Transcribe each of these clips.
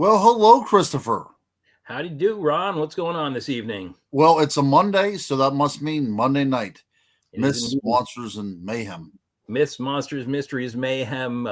Well, hello, Christopher. Howdy do, Ron. What's going on this evening? Well, it's a Monday, so that must mean Monday night. It is Myths, indeed monsters, and mayhem. myths, monsters, mysteries, mayhem,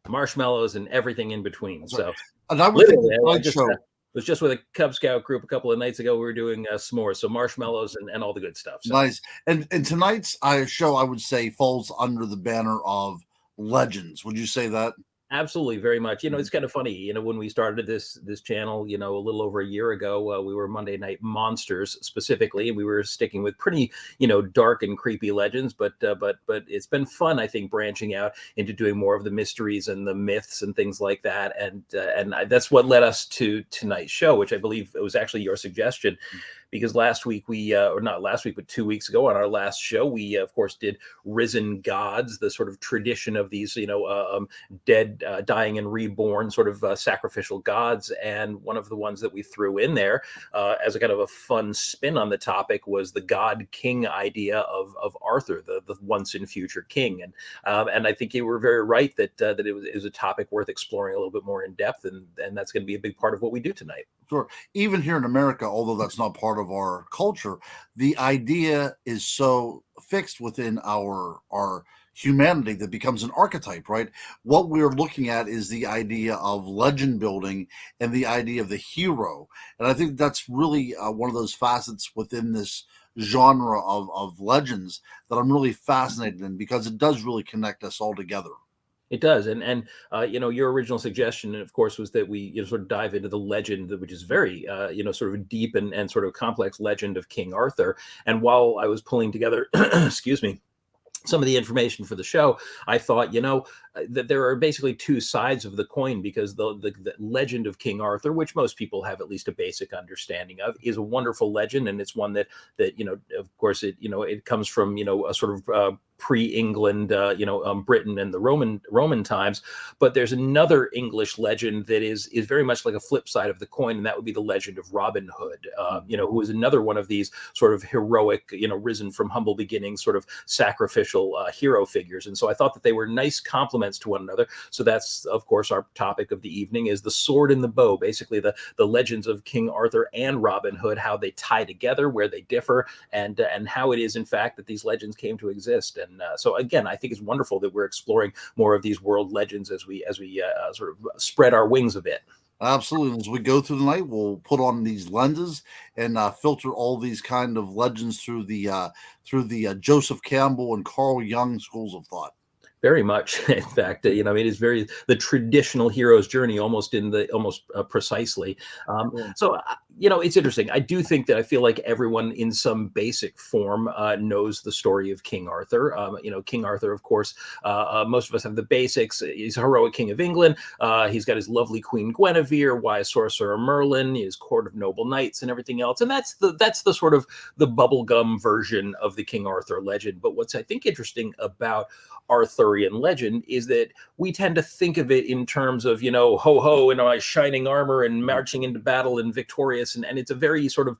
marshmallows, and everything in between. That's right. So, And I would think literally, the I Tonight just Show, was just with a Cub Scout group a couple of nights ago. We were doing s'mores, so marshmallows and all the good stuff. So, nice. And tonight's show, I would say, falls under the banner of legends. Would you say that? absolutely, very much. It's kind of funny. When we started this channel, a little over a year ago, we were Monday Night Monsters specifically. We were sticking with pretty, dark and creepy legends, but it's been fun. I think branching out into doing more of the mysteries and the myths and things like that, that's what led us to tonight's show, which I believe it was actually your suggestion. Because last week or not last week, but 2 weeks ago on our last show, we of course did Risen Gods, the sort of tradition of these, dead, dying and reborn sort of sacrificial gods. And one of the ones that we threw in there as a kind of a fun spin on the topic was the God King idea of Arthur, the once and future king. And I think you were very right that it was a topic worth exploring a little bit more in depth, and that's going to be a big part of what we do tonight. Sure. Even here in America, although that's not part of our culture, the idea is so fixed within our humanity that becomes an archetype, right? What we're looking at is the idea of legend building and the idea of the hero. And I think that's really one of those facets within this genre of legends that I'm really fascinated in, because it does really connect us all together. It does, and your original suggestion, of course, was that we sort of dive into the legend, which is very sort of deep and sort of complex legend of King Arthur. And while I was pulling together, excuse me, some of the information for the show, I thought, that there are basically two sides of the coin, because the legend of King Arthur, which most people have at least a basic understanding of, is a wonderful legend, and it's one that of course, it comes from a sort of pre-England, Britain and the Roman times. But there's another English legend that is very much like a flip side of the coin, and that would be the legend of Robin Hood, who is another one of these sort of heroic, risen from humble beginnings, sort of sacrificial hero figures. And so I thought that they were nice complements to one another. So that's, of course, our topic of the evening is the sword and the bow, basically the legends of King Arthur and Robin Hood, how they tie together, where they differ, and how it is, in fact, that these legends came to exist. And so again, I think it's wonderful that we're exploring more of these world legends as we sort of spread our wings a bit. Absolutely. As we go through the night, we'll put on these lenses and filter all these kind of legends through the Joseph Campbell and Carl Jung schools of thought. Very much. In fact, it is very the traditional hero's journey, almost precisely. So, it's interesting. I do think that I feel like everyone in some basic form knows the story of King Arthur. King Arthur, of course, most of us have the basics. He's a heroic king of England. He's got his lovely Queen Guinevere, wise sorcerer Merlin, his court of noble knights, and everything else. And that's the sort of the bubblegum version of the King Arthur legend. But what's I think interesting about Arthurian legend is that we tend to think of it in terms of, ho ho in my shining armor and marching into battle and victorious. And it's a very sort of,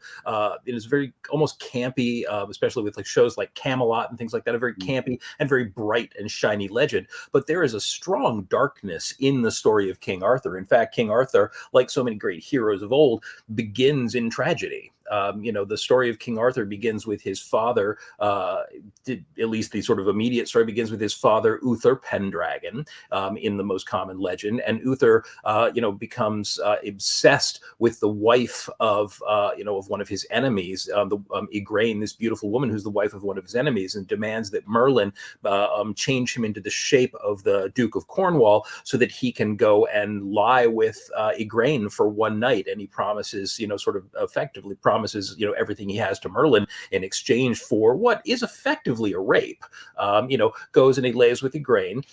it is very almost campy, especially with like shows like Camelot and things like that, a very campy and very bright and shiny legend. But there is a strong darkness in the story of King Arthur. In fact, King Arthur, like so many great heroes of old, begins in tragedy. The story of King Arthur begins with his father, at least the sort of immediate story begins with his father, Uther Pendragon, in the most common legend. And Uther, becomes obsessed with the wife of one of his enemies, Igraine, this beautiful woman who's the wife of one of his enemies, and demands that Merlin change him into the shape of the Duke of Cornwall so that he can go and lie with Igraine for one night. And he promises, sort of effectively promises, everything he has to Merlin in exchange for what is effectively a rape. Goes and he lays with Igraine,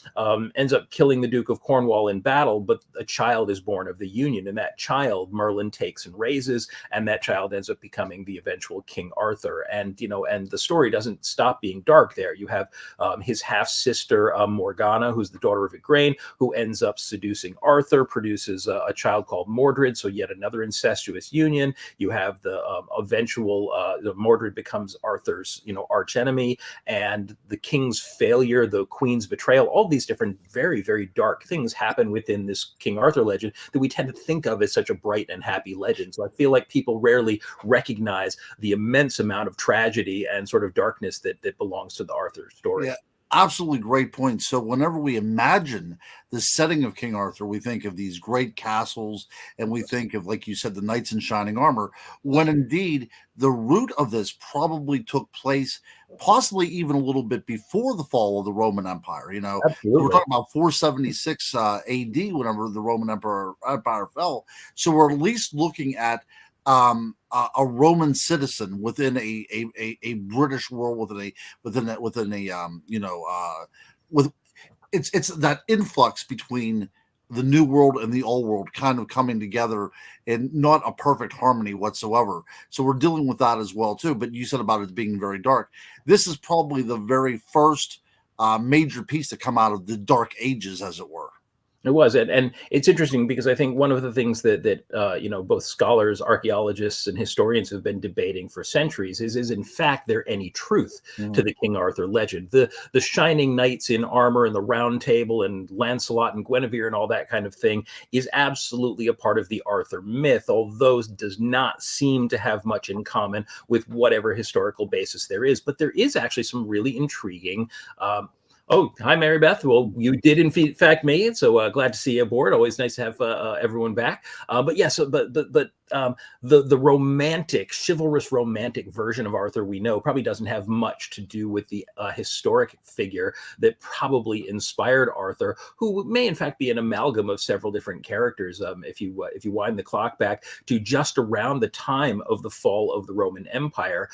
ends up killing the Duke of Cornwall in battle, but a child is born of the union, and that child Merlin takes and raises, and that child ends up becoming the eventual King Arthur. And the story doesn't stop being dark there. You have his half sister Morgana, who's the daughter of Igraine, who ends up seducing Arthur, produces a child called Mordred, so yet another incestuous union. You have the eventual Mordred becomes Arthur's, archenemy, and the king's failure, the queen's betrayal, all these different very, very dark things happen within this King Arthur legend that we tend to think of as such a bright and happy legend. So I feel like people rarely recognize the immense amount of tragedy and sort of darkness that belongs to the Arthur story. Yeah, absolutely great point. So whenever we imagine the setting of King Arthur, we think of these great castles, and we think of, like you said, the knights in shining armor, when indeed the root of this probably took place possibly even a little bit before the fall of the Roman Empire. We're Absolutely. talking about 476 AD, whenever the Roman Empire fell. So we're at least looking at a Roman citizen within a British world, with it's that influx between the new world and the old world kind of coming together in not a perfect harmony whatsoever. So we're dealing with that as well too. But you said about it being very dark. This is probably the very first major piece to come out of the Dark Ages, as it were. It was, and it's interesting because I think one of the things that both scholars, archaeologists, and historians have been debating for centuries is in fact there any truth to the King Arthur legend? The shining knights in armor and the Round Table and Lancelot and Guinevere and all that kind of thing is absolutely a part of the Arthur myth, although it does not seem to have much in common with whatever historical basis there is. But there is actually some really intriguing. Oh, hi, Mary Beth. Well, you did in fact make it, so glad to see you aboard. Always nice to have everyone back. But yeah, so but the romantic, chivalrous, romantic version of Arthur we know probably doesn't have much to do with the historic figure that probably inspired Arthur, who may in fact be an amalgam of several different characters. If you wind the clock back to just around the time of the fall of the Roman Empire,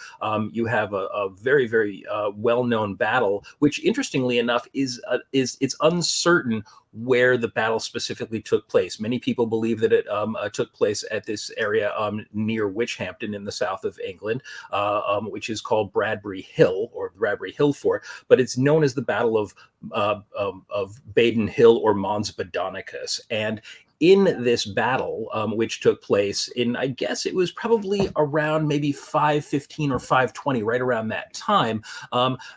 you have a very, very well-known battle, which interestingly enough is it's uncertain where the battle specifically took place. Many people believe that it took place at this area near Witchhampton in the south of England, which is called Bradbury Hill, or Bradbury Hill Fort, but it's known as the Battle of Baden Hill or Mons Badonicus. And in this battle, which took place in, I guess it was probably around maybe 515 or 520, right around that time,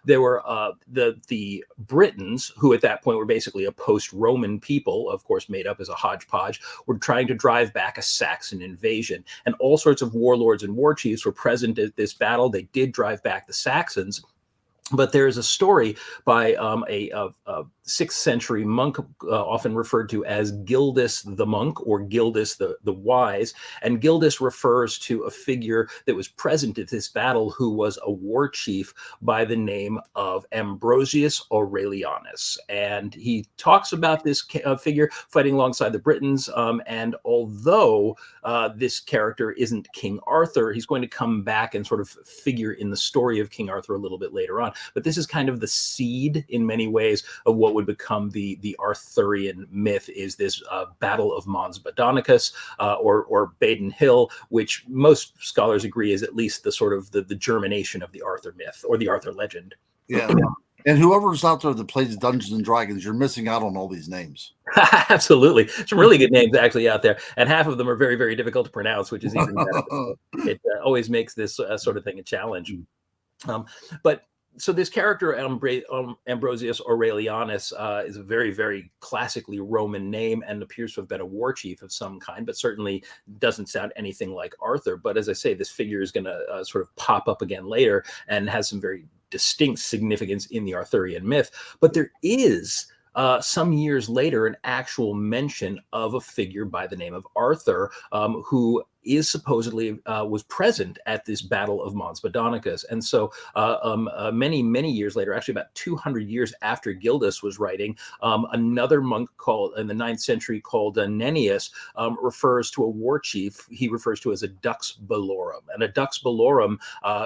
there were the Britons, who at that point were basically a post-Roman people, of course made up as a hodgepodge, were trying to drive back a Saxon invasion. And all sorts of warlords and war chiefs were present at this battle. They did drive back the Saxons. But there is a story by a 6th century monk, often referred to as Gildas the monk or Gildas the wise. And Gildas refers to a figure that was present at this battle who was a war chief by the name of Ambrosius Aurelianus. And he talks about this figure fighting alongside the Britons. And although this character isn't King Arthur, he's going to come back and sort of figure in the story of King Arthur a little bit later on. But this is kind of the seed in many ways of what would become the Arthurian myth, is this Battle of Mons Badonicus or Baden Hill, which most scholars agree is at least the sort of the germination of the Arthur myth or the Arthur legend. Yeah. And whoever's out there that plays Dungeons and Dragons, you're missing out on all these names. Absolutely. Some really good names actually out there. And half of them are very, very difficult to pronounce, which is even better. It always makes this sort of thing a challenge. But so this character, Ambrosius Aurelianus, is a very, very classically Roman name and appears to have been a war chief of some kind, but certainly doesn't sound anything like Arthur. But as I say, this figure is going to sort of pop up again later and has some very distinct significance in the Arthurian myth. But there is some years later an actual mention of a figure by the name of Arthur, who is supposedly was present at this Battle of Mons Badonicus. And so many, many years later, actually about 200 years after Gildas was writing, another monk called in the 9th century called Nennius refers to a war chief he refers to as a dux bellorum. And a dux bellorum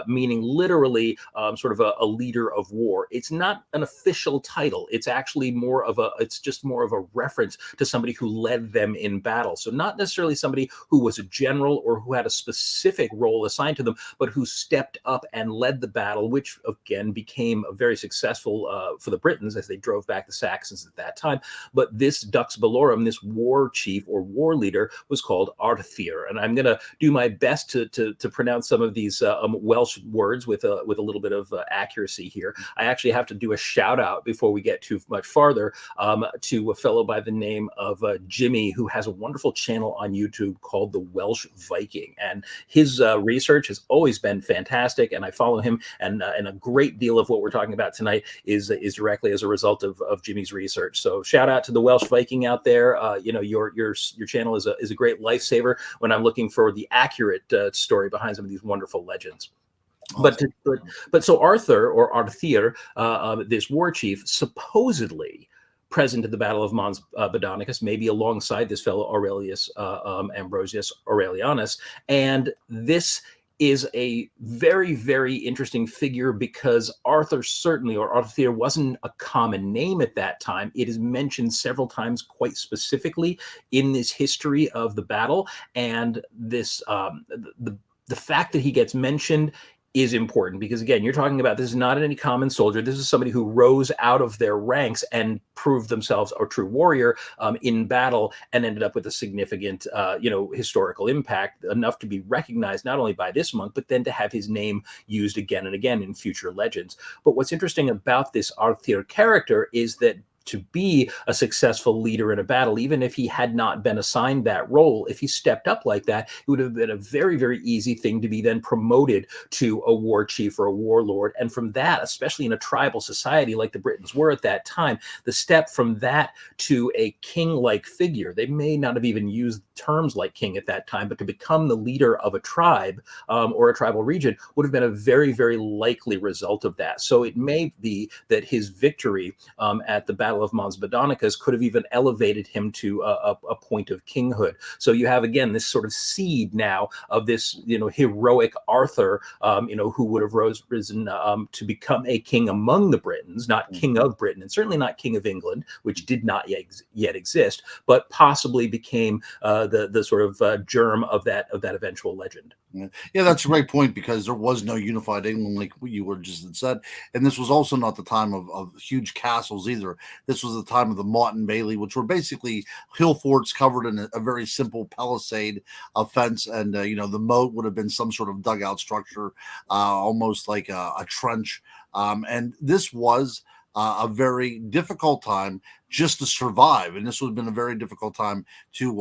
meaning literally sort of a leader of war. It's not an official title. It's actually more of it's just more of a reference to somebody who led them in battle. So not necessarily somebody who was a general general or who had a specific role assigned to them, but who stepped up and led the battle, which again became very successful for the Britons as they drove back the Saxons at that time. But this Dux Bellorum, this war chief or war leader, was called Arthur. And I'm going to do my best to pronounce some of these Welsh words with a little bit of accuracy here. I actually have to do a shout out before we get too much farther to a fellow by the name of Jimmy, who has a wonderful channel on YouTube called The Welsh Viking. And his research has always been fantastic, and I follow him, and a great deal of what we're talking about tonight is directly as a result of Jimmy's research. So shout out to the Welsh Viking out there. Your channel is a great lifesaver when I'm looking for the accurate story behind some of these wonderful legends. Awesome. But so Arthur, or Arthur, this war chief, supposedly present at the Battle of Mons Badonicus, maybe alongside this fellow Aurelius Ambrosius Aurelianus, and this is a very, very interesting figure because Arthur certainly, or Arthur, wasn't a common name at that time. It is mentioned several times quite specifically in this history of the battle, and this the fact that he gets mentioned is important because, again, you're talking about, this is not any common soldier. This is somebody who rose out of their ranks and proved themselves a true warrior in battle and ended up with a significant, historical impact, enough to be recognized not only by this monk, but then to have his name used again and again in future legends. But what's interesting about this Arthur character is that to be a successful leader in a battle, even if he had not been assigned that role, if he stepped up like that, it would have been a very, very easy thing to be then promoted to a war chief or a warlord. And from that, especially in a tribal society like the Britons were at that time, the step from that to a king-like figure, they may not have even used terms like king at that time, but to become the leader of a tribe or a tribal region would have been a very, very likely result of that. So it may be that his victory at the Battle of Mons Badonicus could have even elevated him to a point of kinghood. So you have, again, this sort of seed now of this, heroic Arthur, who would have risen to become a king among the Britons, not king of Britain, and certainly not king of England, which did not yet exist, but possibly became the sort of germ of that eventual legend. Yeah, that's a great point because there was no unified England like you were just said, and this was also not the time of huge castles either. This was the time of the motte and bailey, which were basically hill forts covered in a very simple palisade fence, and the moat would have been some sort of dugout structure, almost like a trench, and this was a very difficult time just to survive, and this would have been a very difficult time to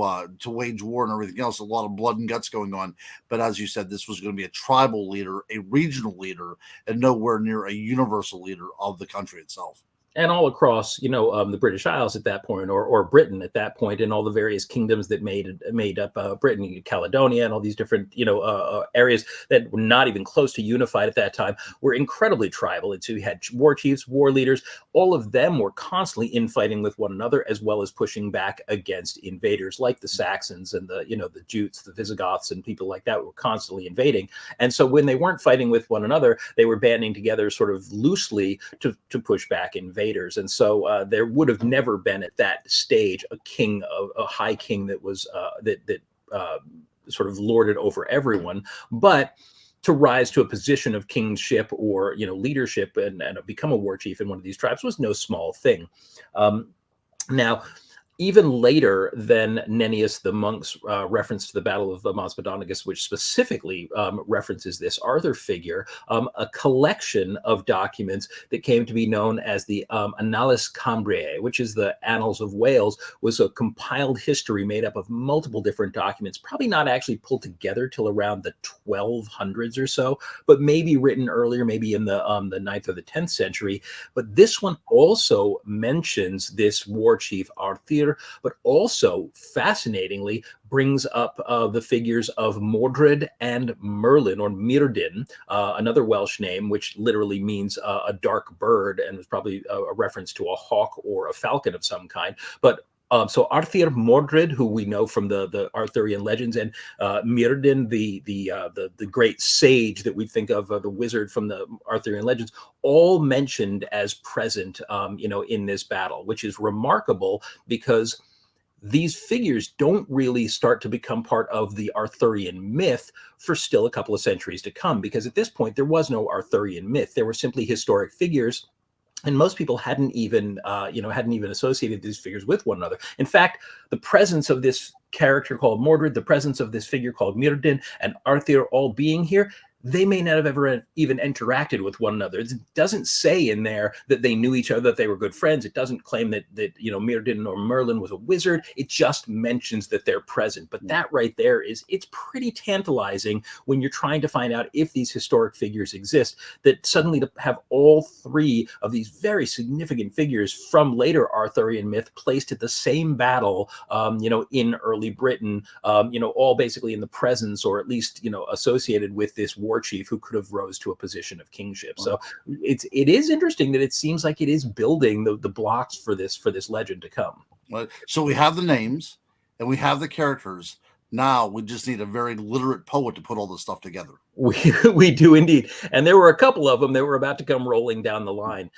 wage war and everything else. A lot of blood and guts going on, but as you said, this was going to be a tribal leader, a regional leader, and nowhere near a universal leader of the country itself. And all across, the British Isles at that point, or Britain at that point, and all the various kingdoms that made up Britain, Caledonia, and all these different, areas that were not even close to unified at that time, were incredibly tribal. And so you had war chiefs, war leaders. All of them were constantly infighting with one another, as well as pushing back against invaders like the Saxons and the Jutes, the Visigoths, and people like that were constantly invading. And so when they weren't fighting with one another, they were banding together sort of loosely to push back invaders. And so there would have never been at that stage a high king that was that sort of lorded over everyone, but to rise to a position of kingship or leadership and become a war chief in one of these tribes was no small thing. Now, even later than Nennius the monk's reference to the Battle of Mons Badonicus, which specifically references this Arthur figure, a collection of documents that came to be known as the Annales Cambriae, which is the Annals of Wales, was a compiled history made up of multiple different documents, probably not actually pulled together till around the 1200s or so, but maybe written earlier, maybe in the 9th or the 10th century. But this one also mentions this war chief Arthur, but also fascinatingly brings up the figures of Mordred and Merlin, or Myrdin, another Welsh name, which literally means a dark bird, and was probably a reference to a hawk or a falcon of some kind. But so Arthur Mordred, who we know from the Arthurian legends, and Myrdin, the great sage that we think of, the wizard from the Arthurian legends, all mentioned as present, in this battle, which is remarkable because these figures don't really start to become part of the Arthurian myth for still a couple of centuries to come, because at this point there was no Arthurian myth. There were simply historic figures, and most people hadn't even hadn't even associated these figures with one another. In fact, the presence of this character called Mordred, the presence of this figure called Myrddin, and Arthur all being here, they may not have ever even interacted with one another. It doesn't say in there that they knew each other, that they were good friends. It doesn't claim that Myrddin or Merlin was a wizard. It just mentions that they're present. But that right there it's pretty tantalizing when you're trying to find out if these historic figures exist, that suddenly to have all three of these very significant figures from later Arthurian myth placed at the same battle, in early Britain, all basically in the presence, or at least, associated with this war chief who could have rose to a position of kingship. So it is interesting that it seems like it is building the blocks for this legend to come. So we have the names and we have the characters. Now we just need a very literate poet to put all this stuff together. We do indeed. And there were a couple of them that were about to come rolling down the line.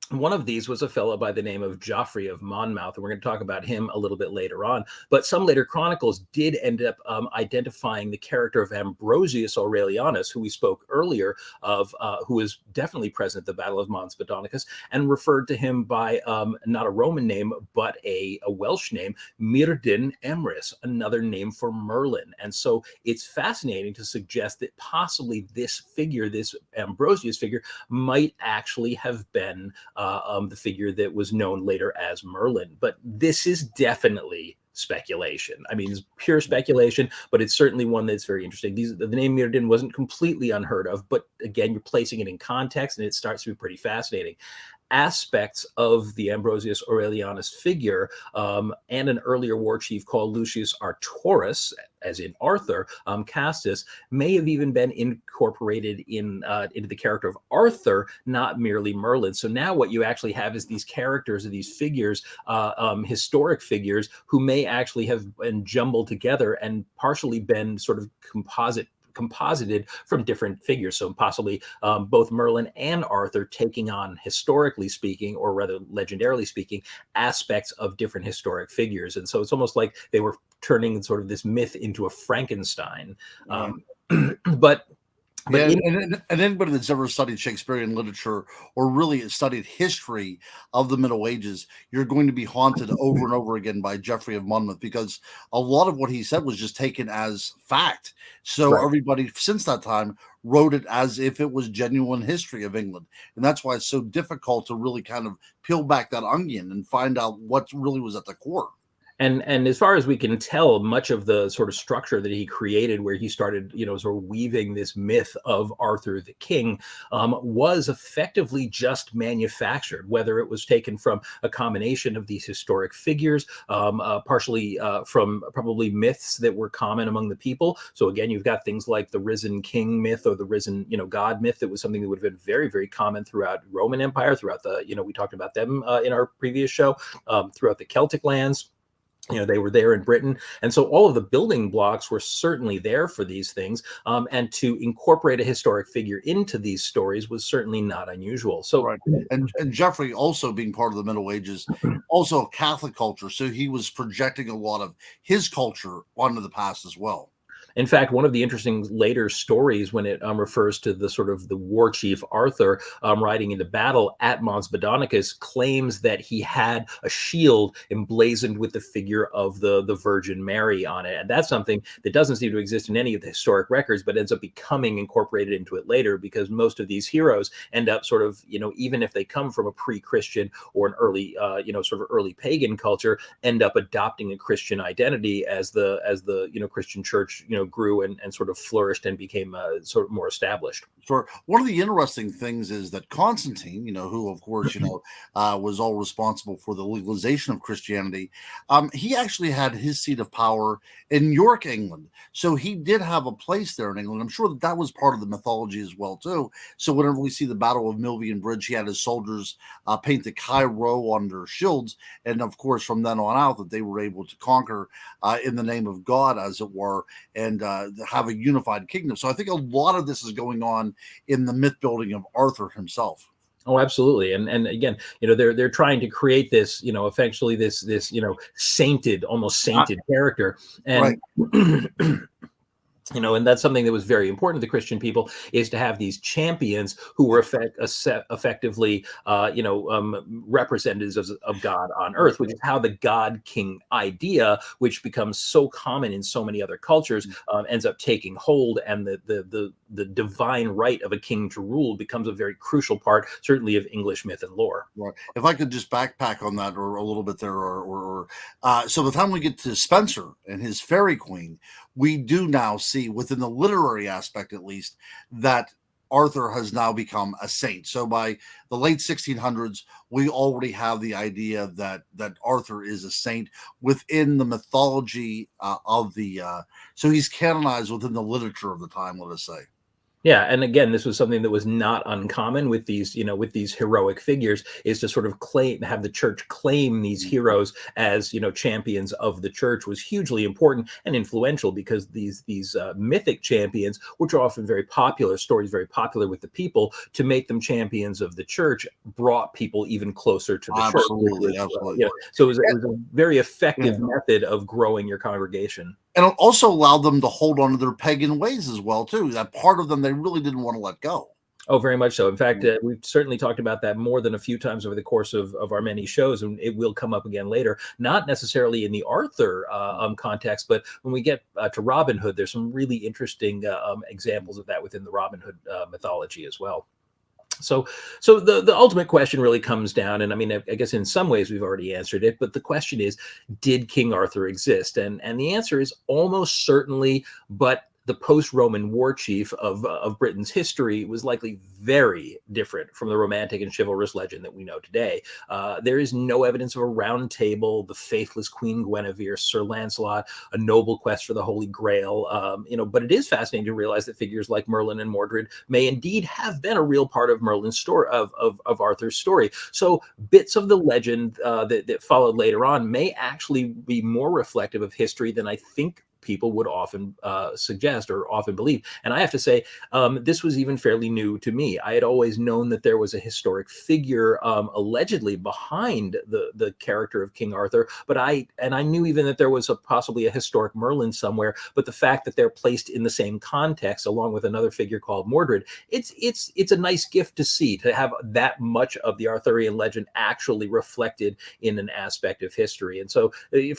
One of these was a fellow by the name of Geoffrey of Monmouth, and we're going to talk about him a little bit later on. But some later chronicles did end up identifying the character of Ambrosius Aurelianus, who we spoke earlier of, who was definitely present at the Battle of Mons Badonicus, and referred to him by not a Roman name, but a Welsh name, Myrddin Emrys, another name for Merlin. And so it's fascinating to suggest that possibly this figure, this Ambrosius figure, might actually have been the figure that was known later as Merlin. But this is definitely speculation. I mean, it's pure speculation, but it's certainly one that's very interesting. The name Myrddin wasn't completely unheard of, but again, you're placing it in context and it starts to be pretty fascinating. Aspects of the Ambrosius Aurelianus figure and an earlier war chief called Lucius Arturus, as in Arthur, Castus, may have even been incorporated into the character of Arthur, not merely Merlin. So now what you actually have is these characters or these figures, historic figures, who may actually have been jumbled together and partially been sort of composited from different figures. So possibly both Merlin and Arthur taking on, historically speaking, or rather legendarily speaking, aspects of different historic figures. And so it's almost like they were turning sort of this myth into a Frankenstein. And anybody that's ever studied Shakespearean literature or really studied history of the Middle Ages, you're going to be haunted over and over again by Geoffrey of Monmouth, because a lot of what he said was just taken as fact. So everybody since that time wrote it as if it was genuine history of England. And that's why it's so difficult to really kind of peel back that onion and find out what really was at the core. And as far as we can tell, much of the sort of structure that he created, where he started, sort of weaving this myth of Arthur the King, was effectively just manufactured, whether it was taken from a combination of these historic figures, partially from probably myths that were common among the people. So again, you've got things like the risen king myth or the risen, God myth. That was something that would have been very, very common throughout Roman Empire, throughout the, we talked about them in our previous show, throughout the Celtic lands. They were there in Britain. And so all of the building blocks were certainly there for these things. And to incorporate a historic figure into these stories was certainly not unusual. So, right. And Geoffrey, also being part of the Middle Ages, also a Catholic culture. So he was projecting a lot of his culture onto the past as well. In fact, one of the interesting later stories, when it refers to the sort of the war chief Arthur riding into battle at Mons Badonicus, claims that he had a shield emblazoned with the figure of the Virgin Mary on it. And that's something that doesn't seem to exist in any of the historic records, but ends up becoming incorporated into it later, because most of these heroes end up sort of, even if they come from a pre-Christian or an early, sort of early pagan culture, end up adopting a Christian identity as the Christian church, grew and sort of flourished and became sort of more established. Sure. One of the interesting things is that Constantine, who of course, was all responsible for the legalization of Christianity, he actually had his seat of power in York, England. So he did have a place there in England. I'm sure that was part of the mythology as well, too. So whenever we see the Battle of Milvian Bridge, he had his soldiers paint the Chi Rho on their shields. And of course, from then on out, that they were able to conquer in the name of God, as it were, and have a unified kingdom. So I think a lot of this is going on in the myth building of Arthur himself. Oh, absolutely. And again, they're trying to create this, effectively this, sainted, almost sainted character. Right. And and that's something that was very important to the Christian people, is to have these champions who were effectively, representatives of God on Right. earth, which is how the God King idea, which becomes so common in so many other cultures, ends up taking hold, and the divine right of a king to rule becomes a very crucial part, certainly, of English myth and lore. Right. If I could just backpack on that or a little bit there, so by the time we get to Spencer and his fairy queen, we do now see within the literary aspect, at least, that Arthur has now become a saint. So by the late 1600s, we already have the idea that Arthur is a saint within the mythology of the. So he's canonized within the literature of the time. Let us say. Yeah, and again, this was something that was not uncommon with these, with these heroic figures, is to sort of have the church claim these heroes as, champions of the church, was hugely important and influential, because these mythic champions, which are often very popular stories, very popular with the people, to make them champions of the church brought people even closer to the church. Absolutely, absolutely. So it was a very effective method of growing your congregation. And it also allowed them to hold on to their pagan ways as well, too. That part of them they really didn't want to let go. Oh, very much so. In fact, we've certainly talked about that more than a few times over the course of our many shows, and it will come up again later. Not necessarily in the Arthur context, but when we get to Robin Hood, there's some really interesting examples of that within the Robin Hood mythology as well. So the ultimate question really comes down, and I mean, I guess in some ways we've already answered it, but the question is, did King Arthur exist? And the answer is almost certainly, but the post-Roman war chief of Britain's history was likely very different from the romantic and chivalrous legend that we know today. There is no evidence of a round table, the faithless Queen Guinevere, Sir Lancelot, a noble quest for the Holy Grail. But it is fascinating to realize that figures like Merlin and Mordred may indeed have been a real part of Merlin's story, of Arthur's story. So bits of the legend that followed later on may actually be more reflective of history than I think people would often suggest or often believe. And I have to say, this was even fairly new to me. I had always known that there was a historic figure allegedly behind the character of King Arthur, but I knew even that there was possibly a historic Merlin somewhere. But the fact that they're placed in the same context, along with another figure called Mordred, it's a nice gift to see, to have that much of the Arthurian legend actually reflected in an aspect of history. And so,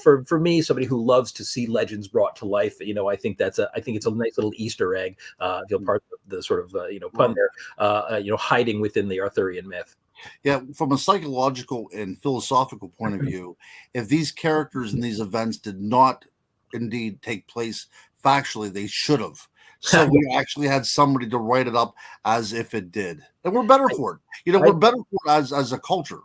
for me, somebody who loves to see legends brought to life, I think it's a nice little Easter egg, part of the sort of pun there, hiding within the Arthurian myth. Yeah, from a psychological and philosophical point of view, if these characters and these events did not indeed take place factually, they should have. So we actually had somebody to write it up as if it did, and we're better for it. We're better for it as a culture.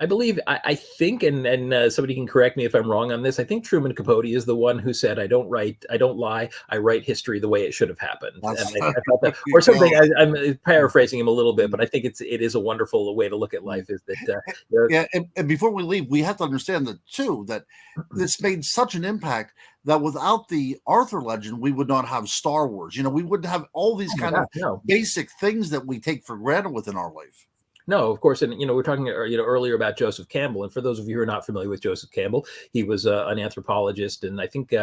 I believe, I think, and somebody can correct me if I'm wrong on this, I think Truman Capote is the one who said, I don't lie, I write history the way it should have happened. And I thought that, or something, I'm paraphrasing him a little bit, but I think it is a wonderful way to look at life, is that... Yeah, and before we leave, we have to understand that, too, that this made such an impact that without the Arthur legend, we would not have Star Wars. We wouldn't have all these of basic things that we take for granted within our life. No, of course, and we're talking earlier about Joseph Campbell, and for those of you who are not familiar with Joseph Campbell, he was an anthropologist, and I think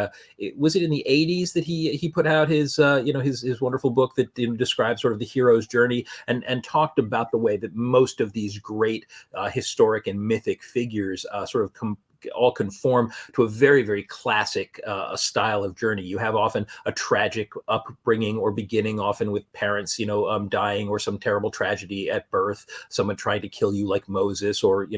was it in the 80s that he put out his his wonderful book that describes sort of the hero's journey, and talked about the way that most of these great historic and mythic figures sort of all conform to a very, very classic style of journey. You have often a tragic upbringing or beginning, often with parents, dying, or some terrible tragedy at birth, someone trying to kill you like Moses, or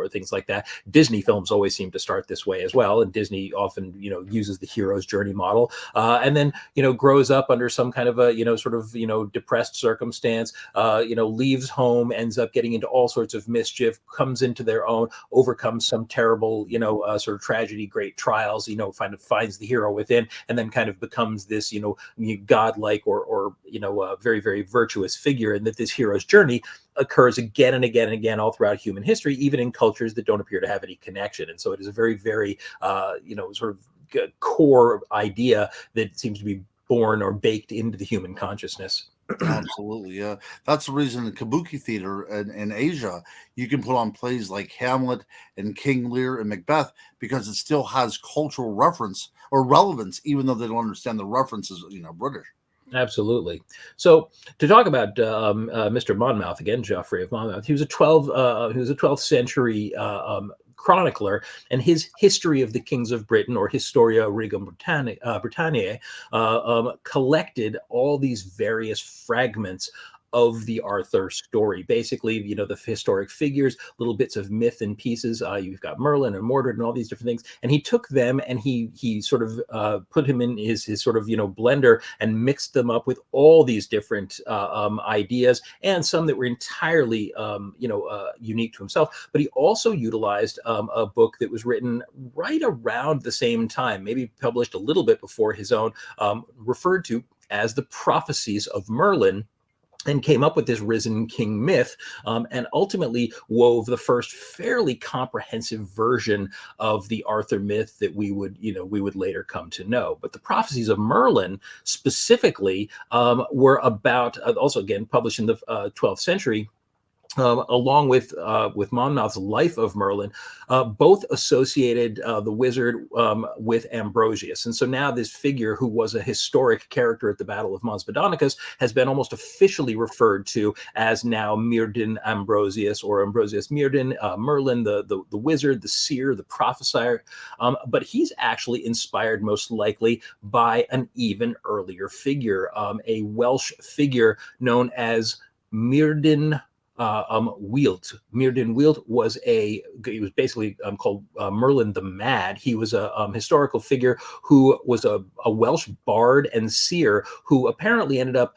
things like that. Disney films always seem to start this way as well, and Disney often, uses the hero's journey model, and then, grows up under some kind of a, sort of, depressed circumstance, leaves home, ends up getting into all sorts of mischief, comes into their own, overcomes some terrible, sort of tragedy, great trials, finds the hero within, and then kind of becomes this, godlike or very, very virtuous figure. And that this hero's journey occurs again and again and again all throughout human history, even in cultures that don't appear to have any connection. And so it is a very, very, sort of core idea that seems to be born or baked into the human consciousness. Absolutely, yeah. That's the reason in Kabuki theater in Asia, you can put on plays like Hamlet and King Lear and Macbeth because it still has cultural reference or relevance, even though they don't understand the references, British. Absolutely. So to talk about Mr. Monmouth again, Geoffrey of Monmouth, he was a 12th century chronicler, and his History of the Kings of Britain, or Historia Regum Britanniae, collected all these various fragments of the Arthur story. Basically, the historic figures, little bits of myth and pieces. You've got Merlin and Mordred and all these different things, and he took them and he sort of put him in his sort of blender and mixed them up with all these different ideas, and some that were entirely unique to himself. But he also utilized a book that was written right around the same time, maybe published a little bit before his own, referred to as the Prophecies of Merlin, and came up with this risen king myth, and ultimately wove the first fairly comprehensive version of the Arthur myth that we would later come to know. But the Prophecies of Merlin specifically were about, also again published in the 12th century, along with Monmouth's Life of Merlin, both associated the wizard with Ambrosius. And so now this figure, who was a historic character at the Battle of Mons Badonicus, has been almost officially referred to as now Myrddin Ambrosius, or Ambrosius Myrddin, Merlin, the wizard, the seer, the prophesier. But he's actually inspired most likely by an even earlier figure, a Welsh figure known as Myrddin Wield. Myrddin Wield he was basically called Merlin the Mad. He was a historical figure who was a Welsh bard and seer who apparently ended up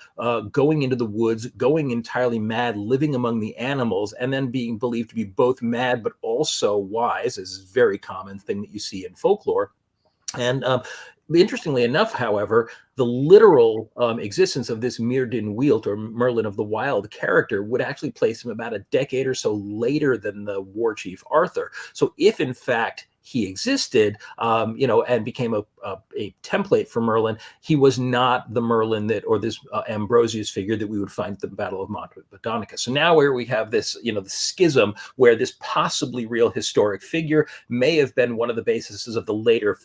going into the woods, going entirely mad, living among the animals, and then being believed to be both mad but also wise, as is a very common thing that you see in folklore. And interestingly enough, however, the literal existence of this Myrddin Wield, or Merlin of the Wild character, would actually place him about a decade or so later than the war chief Arthur. So if in fact he existed, and became a template for Merlin, he was not the Merlin or this Ambrosius figure that we would find at the Battle of Mont Badonica. So now where we have this, the schism where this possibly real historic figure may have been one of the bases of the later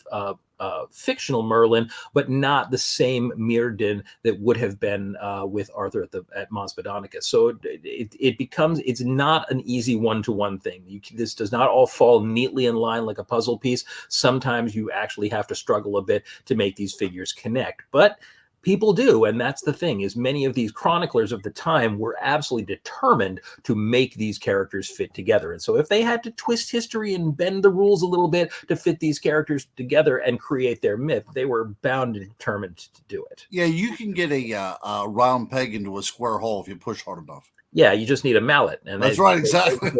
fictional Merlin, but not the same Myrddin that would have been with Arthur at Mons Badonicus. So it's not an easy one-to-one thing. This does not all fall neatly in line like a puzzle piece. Sometimes you actually have to struggle a bit to make these figures connect. But people do, and that's the thing, is many of these chroniclers of the time were absolutely determined to make these characters fit together. And so if they had to twist history and bend the rules a little bit to fit these characters together and create their myth, they were bound and determined to do it. Yeah, you can get a round peg into a square hole if you push hard enough. Yeah, you just need a mallet, and That's right, exactly.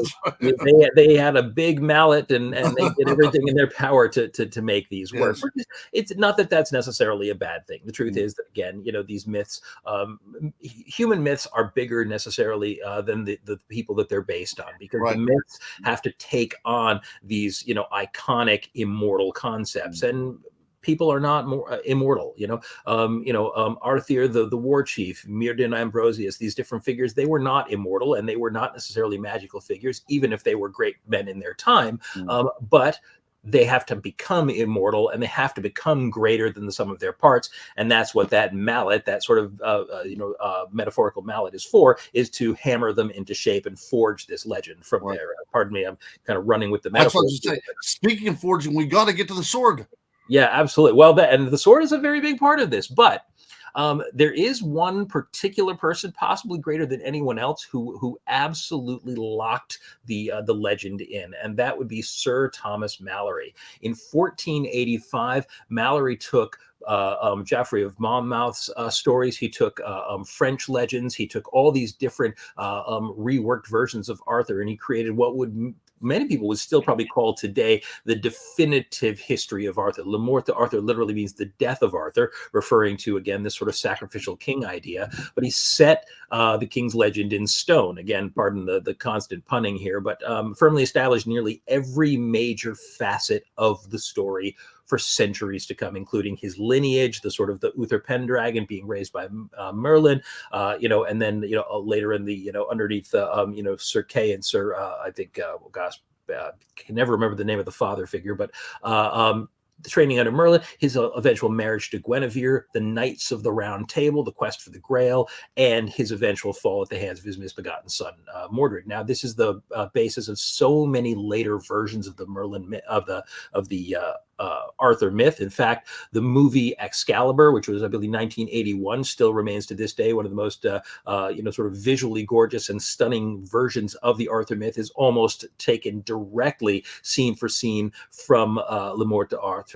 they had a big mallet, and they did everything in their power to make these work. Yes. It's not that that's necessarily a bad thing. The truth is that, again, these myths, human myths, are bigger necessarily than the people that they're based on, because the myths have to take on these iconic immortal concepts, and people are not more immortal. Arthur, the war chief, Myrddin Ambrosius, these different figures, they were not immortal, and they were not necessarily magical figures, even if they were great men in their time. But they have to become immortal, and they have to become greater than the sum of their parts. And that's what that mallet, that sort of metaphorical mallet, is for, is to hammer them into shape and forge this legend from there. Pardon me, I'm kind of running with the metaphor. Speaking of forging, we got to get to the sword. Yeah, absolutely. Well, and the sword is a very big part of this, but there is one particular person, possibly greater than anyone else, who absolutely locked the legend in, and that would be Sir Thomas Malory. In 1485, Malory took Geoffrey of Monmouth's stories. He took French legends. He took all these different reworked versions of Arthur, and he created what would many people would still probably call today the definitive history of Arthur. Le Mort d'Arthur literally means the death of Arthur, referring to, again, this sort of sacrificial king idea. But he set the king's legend in stone. Again, pardon the constant punning here, but firmly established nearly every major facet of the story for centuries to come, including his lineage, the sort of the Uther Pendragon being raised by Merlin, and then later in the underneath Sir Kay and Sir I think can never remember the name of the father figure, but the training under Merlin, his eventual marriage to Guinevere, the Knights of the Round Table, the quest for the Grail, and his eventual fall at the hands of his misbegotten son Mordred. Now, this is the basis of so many later versions of the Merlin of the Arthur myth. In fact, the movie Excalibur, which was, I believe, 1981, still remains to this day one of the most, sort of visually gorgeous and stunning versions of the Arthur myth, is almost taken directly, scene for scene, from Le Morte d'Arthur.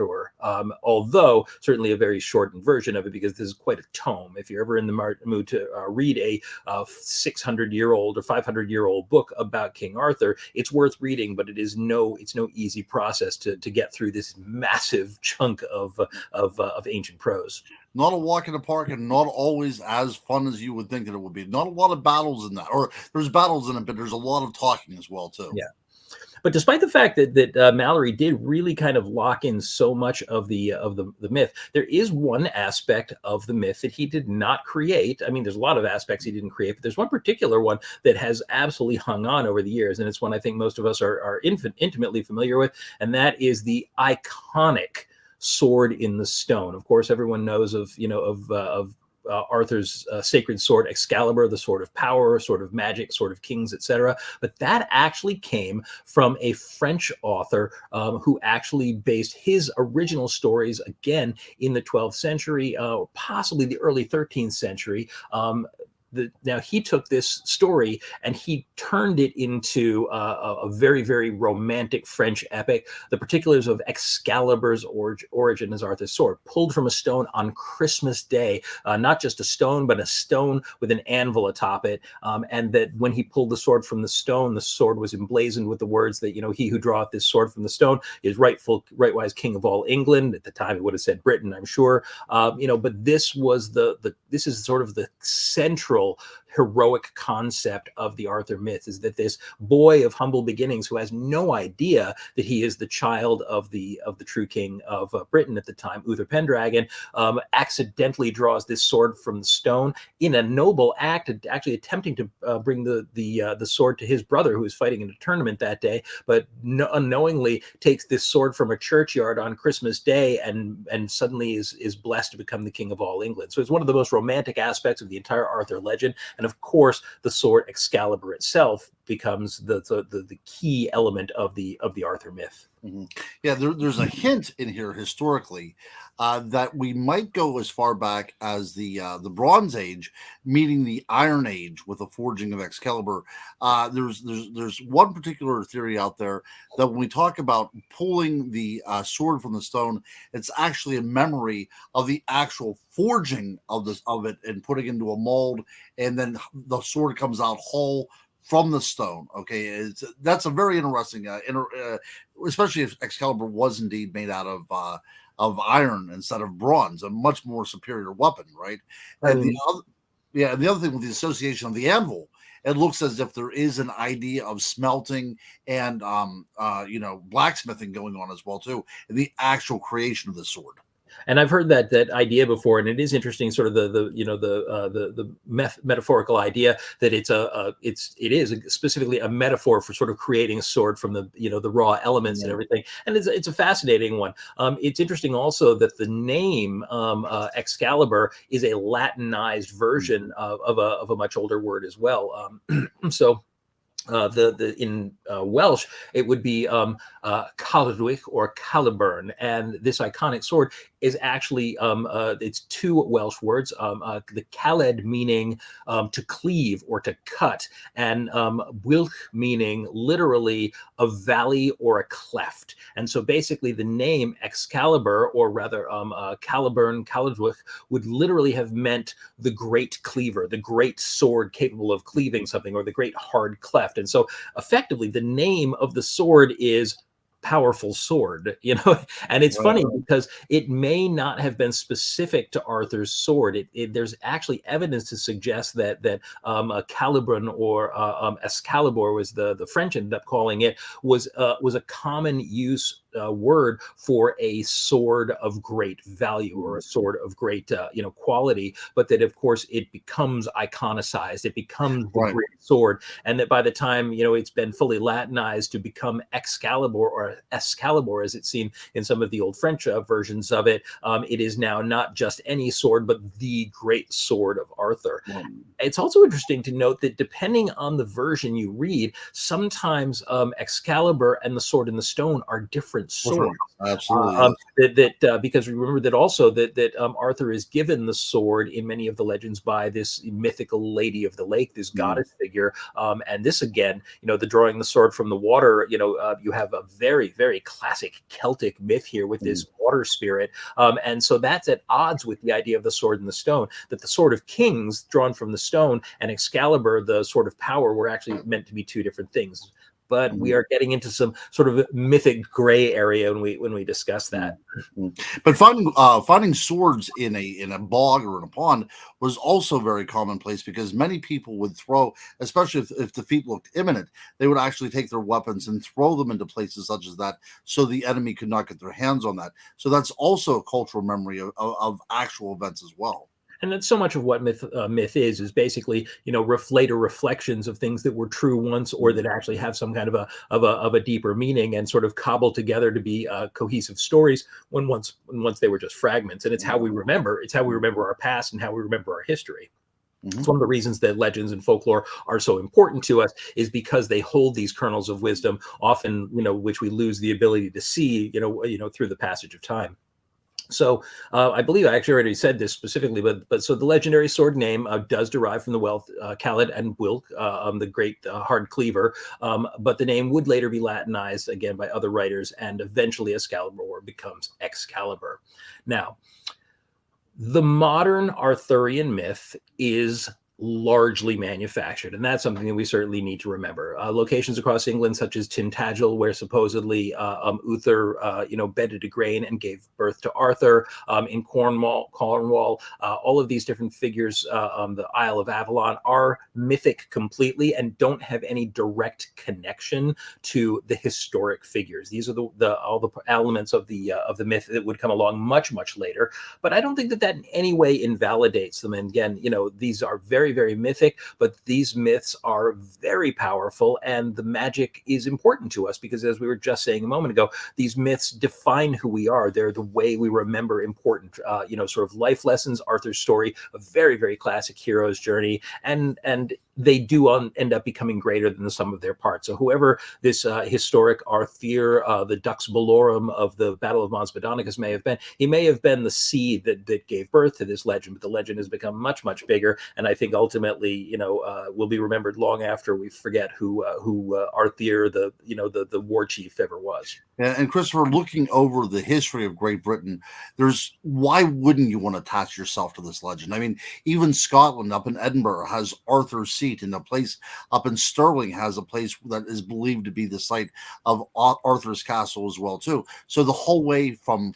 Although certainly a very shortened version of it, because this is quite a tome. If you're ever in the mood to read a 600-year-old or 500-year-old book about King Arthur, it's worth reading, but it's no easy process to get through this massive chunk of ancient prose. Not a walk in the park, and not always as fun as you would think that it would be. Not a lot of battles in that, or there's battles in it, but there's a lot of talking as well too. Yeah. But despite the fact that Mallory did really kind of lock in so much of the myth, there is one aspect of the myth that he did not create. I mean, there's a lot of aspects he didn't create, but there's one particular one that has absolutely hung on over the years, and it's one I think most of us are intimately familiar with, and that is the iconic sword in the stone. Of course, everyone knows of Arthur's sacred sword Excalibur, the sword of power, sword of magic, sword of kings, etc. But that actually came from a French author who actually based his original stories, again, in the 12th century, or possibly the early 13th century. Now, he took this story and he turned it into a very, very romantic French epic. The particulars of Excalibur's origin as Arthur's sword, pulled from a stone on Christmas Day, not just a stone, but a stone with an anvil atop it. And that when he pulled the sword from the stone, the sword was emblazoned with the words that, he who draweth this sword from the stone is rightwise king of all England. At the time, it would have said Britain, I'm sure. But this was this is sort of the central heroic concept of the Arthur myth, is that this boy of humble beginnings, who has no idea that he is the child of the true king of Britain at the time, Uther Pendragon, accidentally draws this sword from the stone in a noble act, actually attempting to bring the sword to his brother who was fighting in a tournament that day, but unknowingly takes this sword from a churchyard on Christmas Day and suddenly is blessed to become the king of all England. So it's one of the most romantic aspects of the entire Arthur legend. And of course, the sword Excalibur itself becomes the key element of the Arthur myth. Mm-hmm. Yeah, there's a hint in here historically that we might go as far back as the Bronze Age, meeting the Iron Age with the forging of Excalibur. There's one particular theory out there that when we talk about pulling the sword from the stone, it's actually a memory of the actual forging of it and putting it into a mold, and then the sword comes out whole from the stone. Okay, that's a very interesting, especially if Excalibur was indeed made out of iron instead of bronze, a much more superior weapon, right? And the other thing with the association of the anvil, it looks as if there is an idea of smelting and blacksmithing going on as well too, in the actual creation of the sword. And I've heard that idea before, and it is interesting, sort of the metaphorical idea that it is specifically a metaphor for sort of creating a sword from the raw elements and everything, and it's a fascinating one. It's interesting also that the name Excalibur is a Latinized version of a much older word as well. So. In Welsh, it would be Caladwich or Caliburn, and this iconic sword is actually it's two Welsh words, the caled meaning to cleave or to cut, and wilch meaning literally a valley or a cleft. And so basically the name Excalibur, or rather Caliburn, Caladwich, would literally have meant the great cleaver, the great sword capable of cleaving something, or the great hard cleft. And so effectively the name of the sword is powerful sword, and it's funny because it may not have been specific to Arthur's sword. There's actually evidence to suggest that Caliburn or Excalibur was the French ended up calling it, was a common use word for a sword of great value or a sword of great quality, but that of course it becomes iconicized, it becomes the Right. great sword, and that by the time it's been fully Latinized to become Excalibur or Excalibur, as it's seen in some of the old French versions of it, it is now not just any sword, but the great sword of Arthur. It's also interesting to note that depending on the version you read, sometimes Excalibur and the Sword in the Stone are different swords. Absolutely. Yes. Because remember that also that Arthur is given the sword in many of the legends by this mythical lady of the lake, this goddess figure, and this again, the drawing the sword from the water. You have a very, very classic Celtic myth here with this water spirit, and so that's at odds with the idea of the sword in the stone. That the sword of kings drawn from the stone and Excalibur, the sword of power, were actually meant to be two different things. But we are getting into some sort of mythic gray area when we discuss that. But finding swords in a bog or in a pond was also very commonplace, because many people would throw, especially if defeat looked imminent, they would actually take their weapons and throw them into places such as that, so the enemy could not get their hands on that. So that's also a cultural memory of actual events as well. And that's so much of what myth is basically later reflections of things that were true once, or that actually have some kind of a deeper meaning, and sort of cobbled together to be cohesive stories when once they were just fragments. And it's how we remember. It's how we remember our past and how we remember our history. It's one of the reasons that legends and folklore are so important to us, is because they hold these kernels of wisdom, often which we lose the ability to see through the passage of time. So I believe I actually already said this specifically, but so the legendary sword name does derive from the wealth Khaled and Wilk, the great hard cleaver, but the name would later be Latinized again by other writers, and eventually Excalibur becomes Excalibur. Now, the modern Arthurian myth is largely manufactured, and that's something that we certainly need to remember. Locations across England, such as Tintagel, where supposedly Uther, bedded a grain and gave birth to Arthur. In Cornwall, all of these different figures, the Isle of Avalon, are mythic completely and don't have any direct connection to the historic figures. These are all the elements of the myth that would come along much, much later. But I don't think that in any way invalidates them. And again, these are very, very mythic, but these myths are very powerful, and the magic is important to us because, as we were just saying a moment ago, these myths define who we are. They're the way we remember important, sort of life lessons. Arthur's story, a very, very classic hero's journey, and they do end up becoming greater than the sum of their parts. So whoever this historic Arthur, the Dux Bellorum of the Battle of Mons Badonicus may have been, he may have been the seed that gave birth to this legend, but the legend has become much, much bigger, and I think ultimately, will be remembered long after we forget who Arthur, the war chief, ever was. And Christopher, looking over the history of Great Britain, why wouldn't you want to attach yourself to this legend? I mean, even Scotland up in Edinburgh has Arthur's Seat, and a place up in Stirling has a place that is believed to be the site of Arthur's Castle as well too. So the whole way from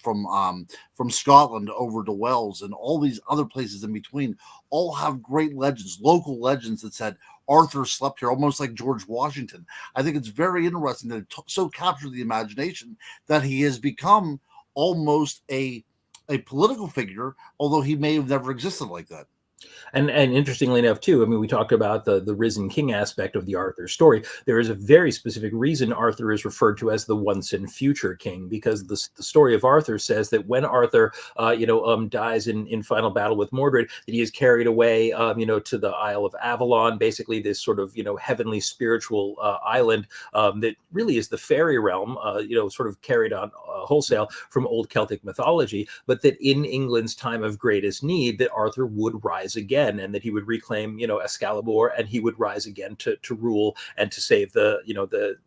Scotland over to Wales and all these other places in between all have great legends, local legends that said Arthur slept here, almost like George Washington. I think it's very interesting that it so captured the imagination that he has become almost a political figure, although he may have never existed like that. And interestingly enough, too, I mean, we talked about the risen king aspect of the Arthur story. There is a very specific reason Arthur is referred to as the once and future king, because the story of Arthur says that when Arthur, dies in final battle with Mordred, that he is carried away, to the Isle of Avalon, basically this sort of, heavenly spiritual island that really is the fairy realm, sort of carried on wholesale from old Celtic mythology, but that in England's time of greatest need, that Arthur would rise again, and that he would reclaim, Excalibur, and he would rise again to rule and to save the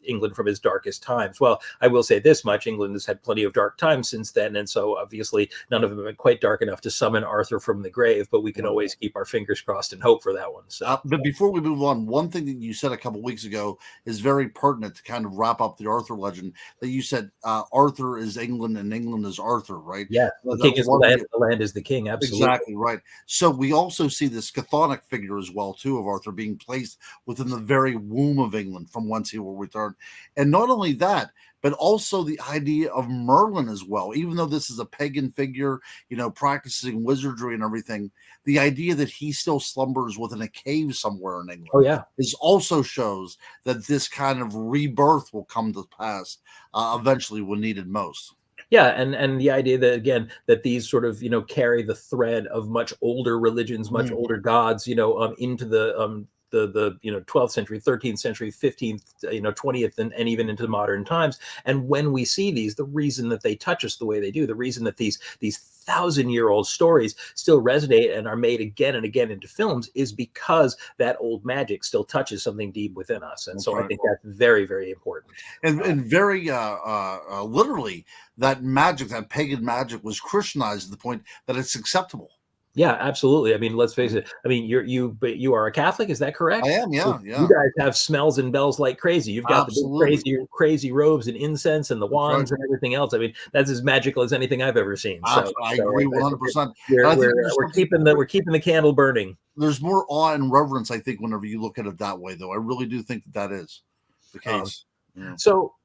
England from his darkest times. Well, I will say this much: England has had plenty of dark times since then, and so obviously none of them have been quite dark enough to summon Arthur from the grave. But we can always keep our fingers crossed and hope for that one. So, but before we move on, one thing that you said a couple weeks ago is very pertinent to kind of wrap up the Arthur legend. That you said Arthur is England and England is Arthur, right? yeah, the king is the land, the land is the king. Absolutely, exactly right. So we also also see this chthonic figure as well too of Arthur being placed within the very womb of England from whence he will return. And not only that, but also the idea of Merlin as well. Even though this is a pagan figure, practicing wizardry and everything, the idea that he still slumbers within a cave somewhere in England Oh yeah. is also shows that this kind of rebirth will come to pass eventually when needed most. Yeah, and the idea that, again, that these sort of carry the thread of much older religions, much older gods, into the 12th century, 13th century, 15th, 20th, and even into modern times. And when we see these, the reason that they touch us the way they do, the reason that these 1,000-year-old stories still resonate and are made again and again into films is because that old magic still touches something deep within us. And so I think that's very, very important. And very literally, that magic, that pagan magic, was Christianized to the point that it's acceptable. Yeah, absolutely. I mean, let's face it. I mean, you are a Catholic, is that correct? I am, yeah, So yeah. you guys have smells and bells like crazy. You've got the big crazy robes and incense and the wands and everything else. I mean, that's as magical as anything I've ever seen. So I agree 100%. We're keeping the candle burning. There's more awe and reverence, I think, whenever you look at it that way, though. I really do think that is the case. So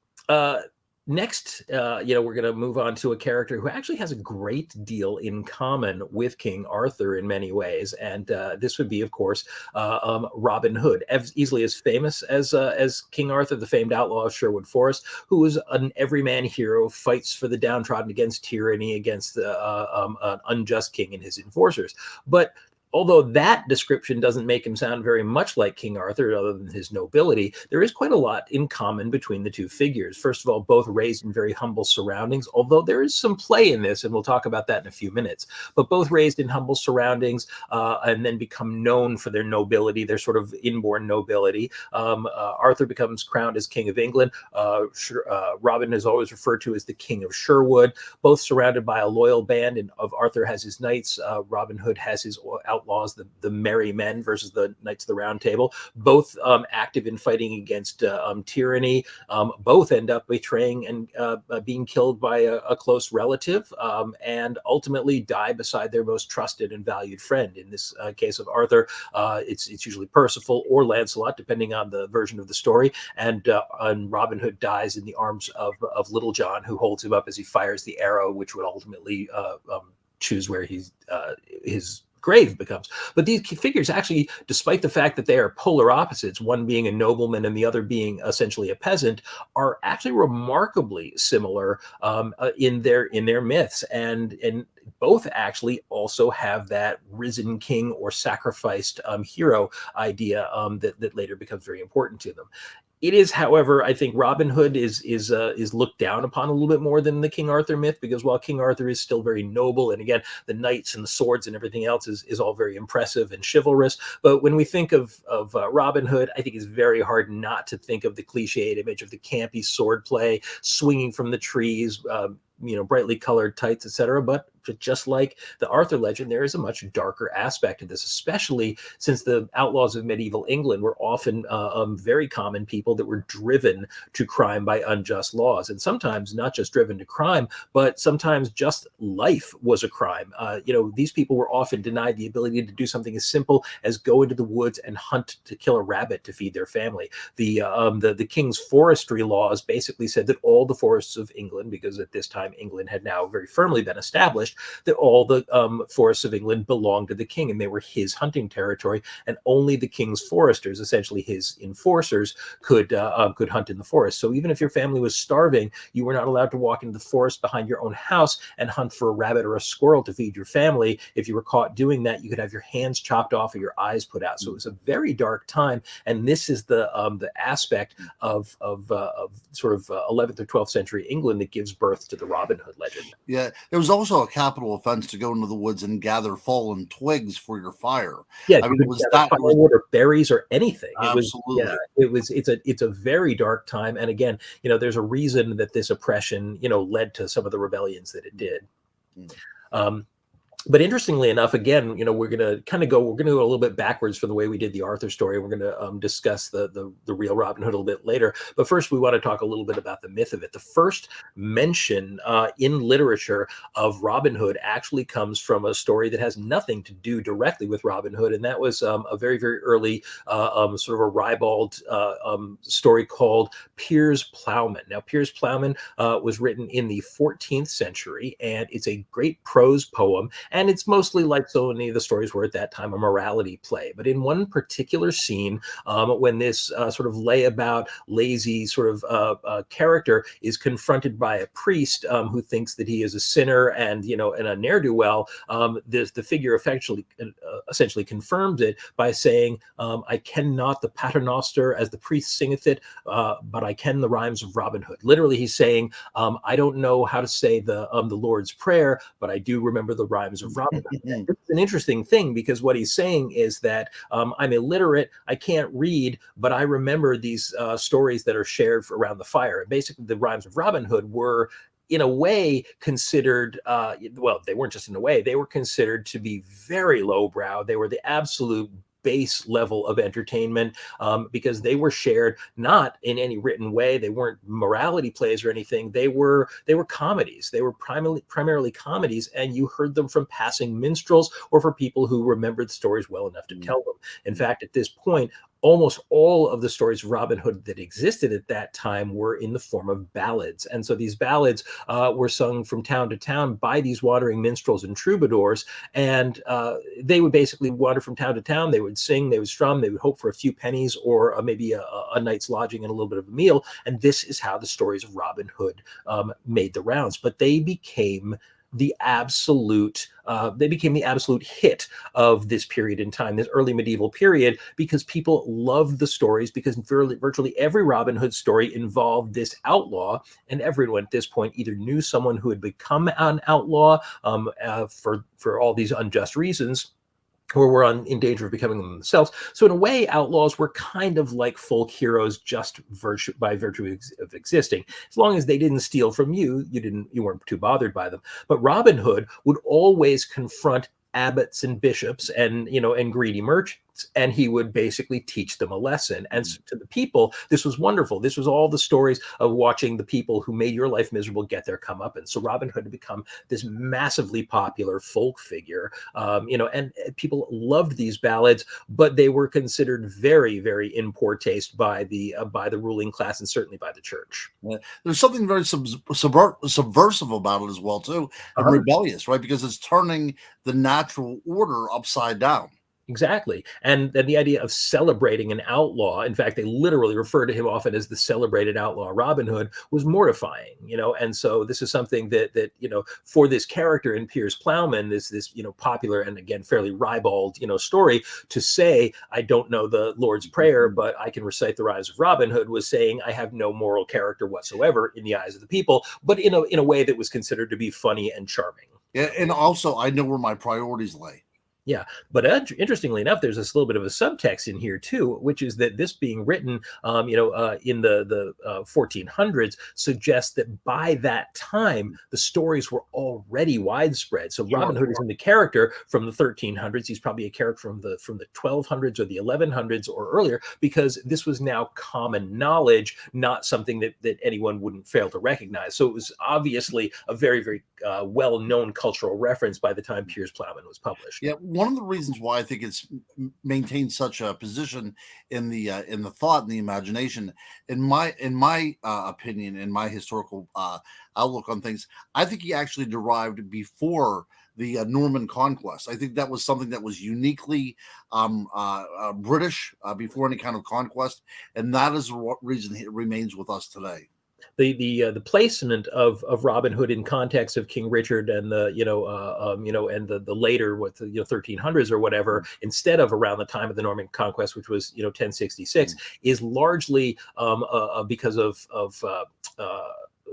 next, we're going to move on to a character who actually has a great deal in common with King Arthur in many ways, and this would be, of course, Robin Hood, easily as famous as King Arthur, the famed outlaw of Sherwood Forest, who was an everyman hero, fights for the downtrodden against tyranny, against an unjust king and his enforcers. But although that description doesn't make him sound very much like King Arthur, other than his nobility, there is quite a lot in common between the two figures. First of all, both raised in very humble surroundings, although there is some play in this, and we'll talk about that in a few minutes. But both raised in humble surroundings and then become known for their nobility, their sort of inborn nobility. Arthur becomes crowned as King of England. Robin is always referred to as the King of Sherwood, both surrounded by a loyal band. And of Arthur has his knights, Robin Hood has his outlaws, the merry men versus the Knights of the Round Table, both active in fighting against tyranny. Both end up betraying and being killed by a close relative, and ultimately die beside their most trusted and valued friend. In this case of Arthur, it's usually Percival or Lancelot, depending on the version of the story. And Robin Hood dies in the arms of Little John, who holds him up as he fires the arrow, which would ultimately choose where his grave becomes. But these figures actually, despite the fact that they are polar opposites, one being a nobleman and the other being essentially a peasant, are actually remarkably similar in their myths, and both actually also have that risen king or sacrificed hero idea that later becomes very important to them. It is, however, I think Robin Hood is looked down upon a little bit more than the King Arthur myth, because while King Arthur is still very noble, and again, the knights and the swords and everything else is all very impressive and chivalrous, but when we think of Robin Hood, I think it's very hard not to think of the cliched image of the campy swordplay, swinging from the trees, brightly colored tights, etc. But just like the Arthur legend, there is a much darker aspect of this, especially since the outlaws of medieval England were often very common people that were driven to crime by unjust laws, and sometimes not just driven to crime, but sometimes just life was a crime. These people were often denied the ability to do something as simple as go into the woods and hunt to kill a rabbit to feed their family. The king's forestry laws basically said that all the forests of England, because at this time England had now very firmly been established, that all the forests of England belonged to the king and they were his hunting territory, and only the king's foresters, essentially his enforcers, could hunt in the forest. So even if your family was starving, you were not allowed to walk into the forest behind your own house and hunt for a rabbit or a squirrel to feed your family. If you were caught doing that, you could have your hands chopped off or your eyes put out. So it was a very dark time, and this is the aspect of sort of 11th or 12th century England that gives birth to the Robin Hood legend. Yeah, there was also a capital offense to go into the woods and gather fallen twigs for your fire. Yeah, I mean, it was that firewood or berries or anything. Absolutely. It's a very dark time, and again, there's a reason that this oppression, led to some of the rebellions that it did. But interestingly enough, again, we're going to we're going to go a little bit backwards from the way we did the Arthur story. We're going to discuss the real Robin Hood a little bit later. But first, we want to talk a little bit about the myth of it. The first mention in literature of Robin Hood actually comes from a story that has nothing to do directly with Robin Hood, and that was a very, very early sort of a ribald story called Piers Plowman. Now, Piers Plowman was written in the 14th century, and it's a great prose poem. And it's mostly like so many of the stories were at that time, a morality play. But in one particular scene, when this sort of layabout, lazy sort of character is confronted by a priest who thinks that he is a sinner and, and a ne'er-do-well, the figure essentially confirms it by saying, I ken not the paternoster as the priest singeth it, but I ken the rhymes of Robin Hood. Literally, he's saying, I don't know how to say the Lord's Prayer, but I do remember the rhymes of Robin Hood. It's an interesting thing because what he's saying is that I'm illiterate, I can't read, but I remember these stories that are shared around the fire. And basically, the rhymes of Robin Hood were, in a way, considered, well, they weren't just in a way, they were considered to be very lowbrow. They were the absolute base level of entertainment because they were shared not in any written way. They weren't morality plays or anything. They were comedies. They were primarily comedies, and you heard them from passing minstrels or for people who remembered stories well enough to tell them. In fact, at this point, almost all of the stories of Robin Hood that existed at that time were in the form of ballads. And so these ballads were sung from town to town by these wandering minstrels and troubadours. And they would basically wander from town to town. They would sing, they would strum, they would hope for a few pennies or maybe a night's lodging and a little bit of a meal. And this is how the stories of Robin Hood made the rounds. But they became the absolute hit of this period in time, this early medieval period, because people loved the stories, because virtually every Robin Hood story involved this outlaw, and everyone at this point either knew someone who had become an outlaw for all these unjust reasons, or were in danger of becoming them themselves. So in a way, outlaws were kind of like folk heroes, just by virtue of existing. As long as they didn't steal from you, you weren't too bothered by them. But Robin Hood would always confront abbots and bishops and greedy merchants, and he would basically teach them a lesson. And so to the people, this was wonderful. This was all the stories of watching the people who made your life miserable get their comeuppance. So Robin Hood had become this massively popular folk figure, and people loved these ballads, but they were considered very, very in poor taste by the ruling class and certainly by the church. Yeah. There's something very subversive about it as well, too, and rebellious, right? Because it's turning the natural order upside down. Exactly. And then the idea of celebrating an outlaw, in fact, they literally refer to him often as the celebrated outlaw Robin Hood, was mortifying, and so this is something that for this character in Piers Plowman, this popular and again fairly ribald story, to say I don't know the Lord's Prayer, but I can recite the rhymes of Robin Hood, was saying I have no moral character whatsoever in the eyes of the people, but in a way that was considered to be funny and charming. Yeah, and also I know where my priorities lay. Yeah, but interestingly enough, there's this little bit of a subtext in here too, which is that this being written, in the 1400s, suggests that by that time the stories were already widespread. So Robin Hood isn't a character from the 1300s; he's probably a character from the 1200s or the 1100s or earlier, because this was now common knowledge, not something that anyone wouldn't fail to recognize. So it was obviously a very, very well-known cultural reference by the time Piers Plowman was published. Yeah, one of the reasons why I think it's maintained such a position in the thought and the imagination, in my opinion, in my historical outlook on things, I think he actually derived before the Norman conquest. I think that was something that was uniquely British before any kind of conquest, and that is what reason it remains with us today. The placement of Robin Hood in context of King Richard and the the later 1300s or whatever, instead of around the time of the Norman conquest, which was 1066, is largely because of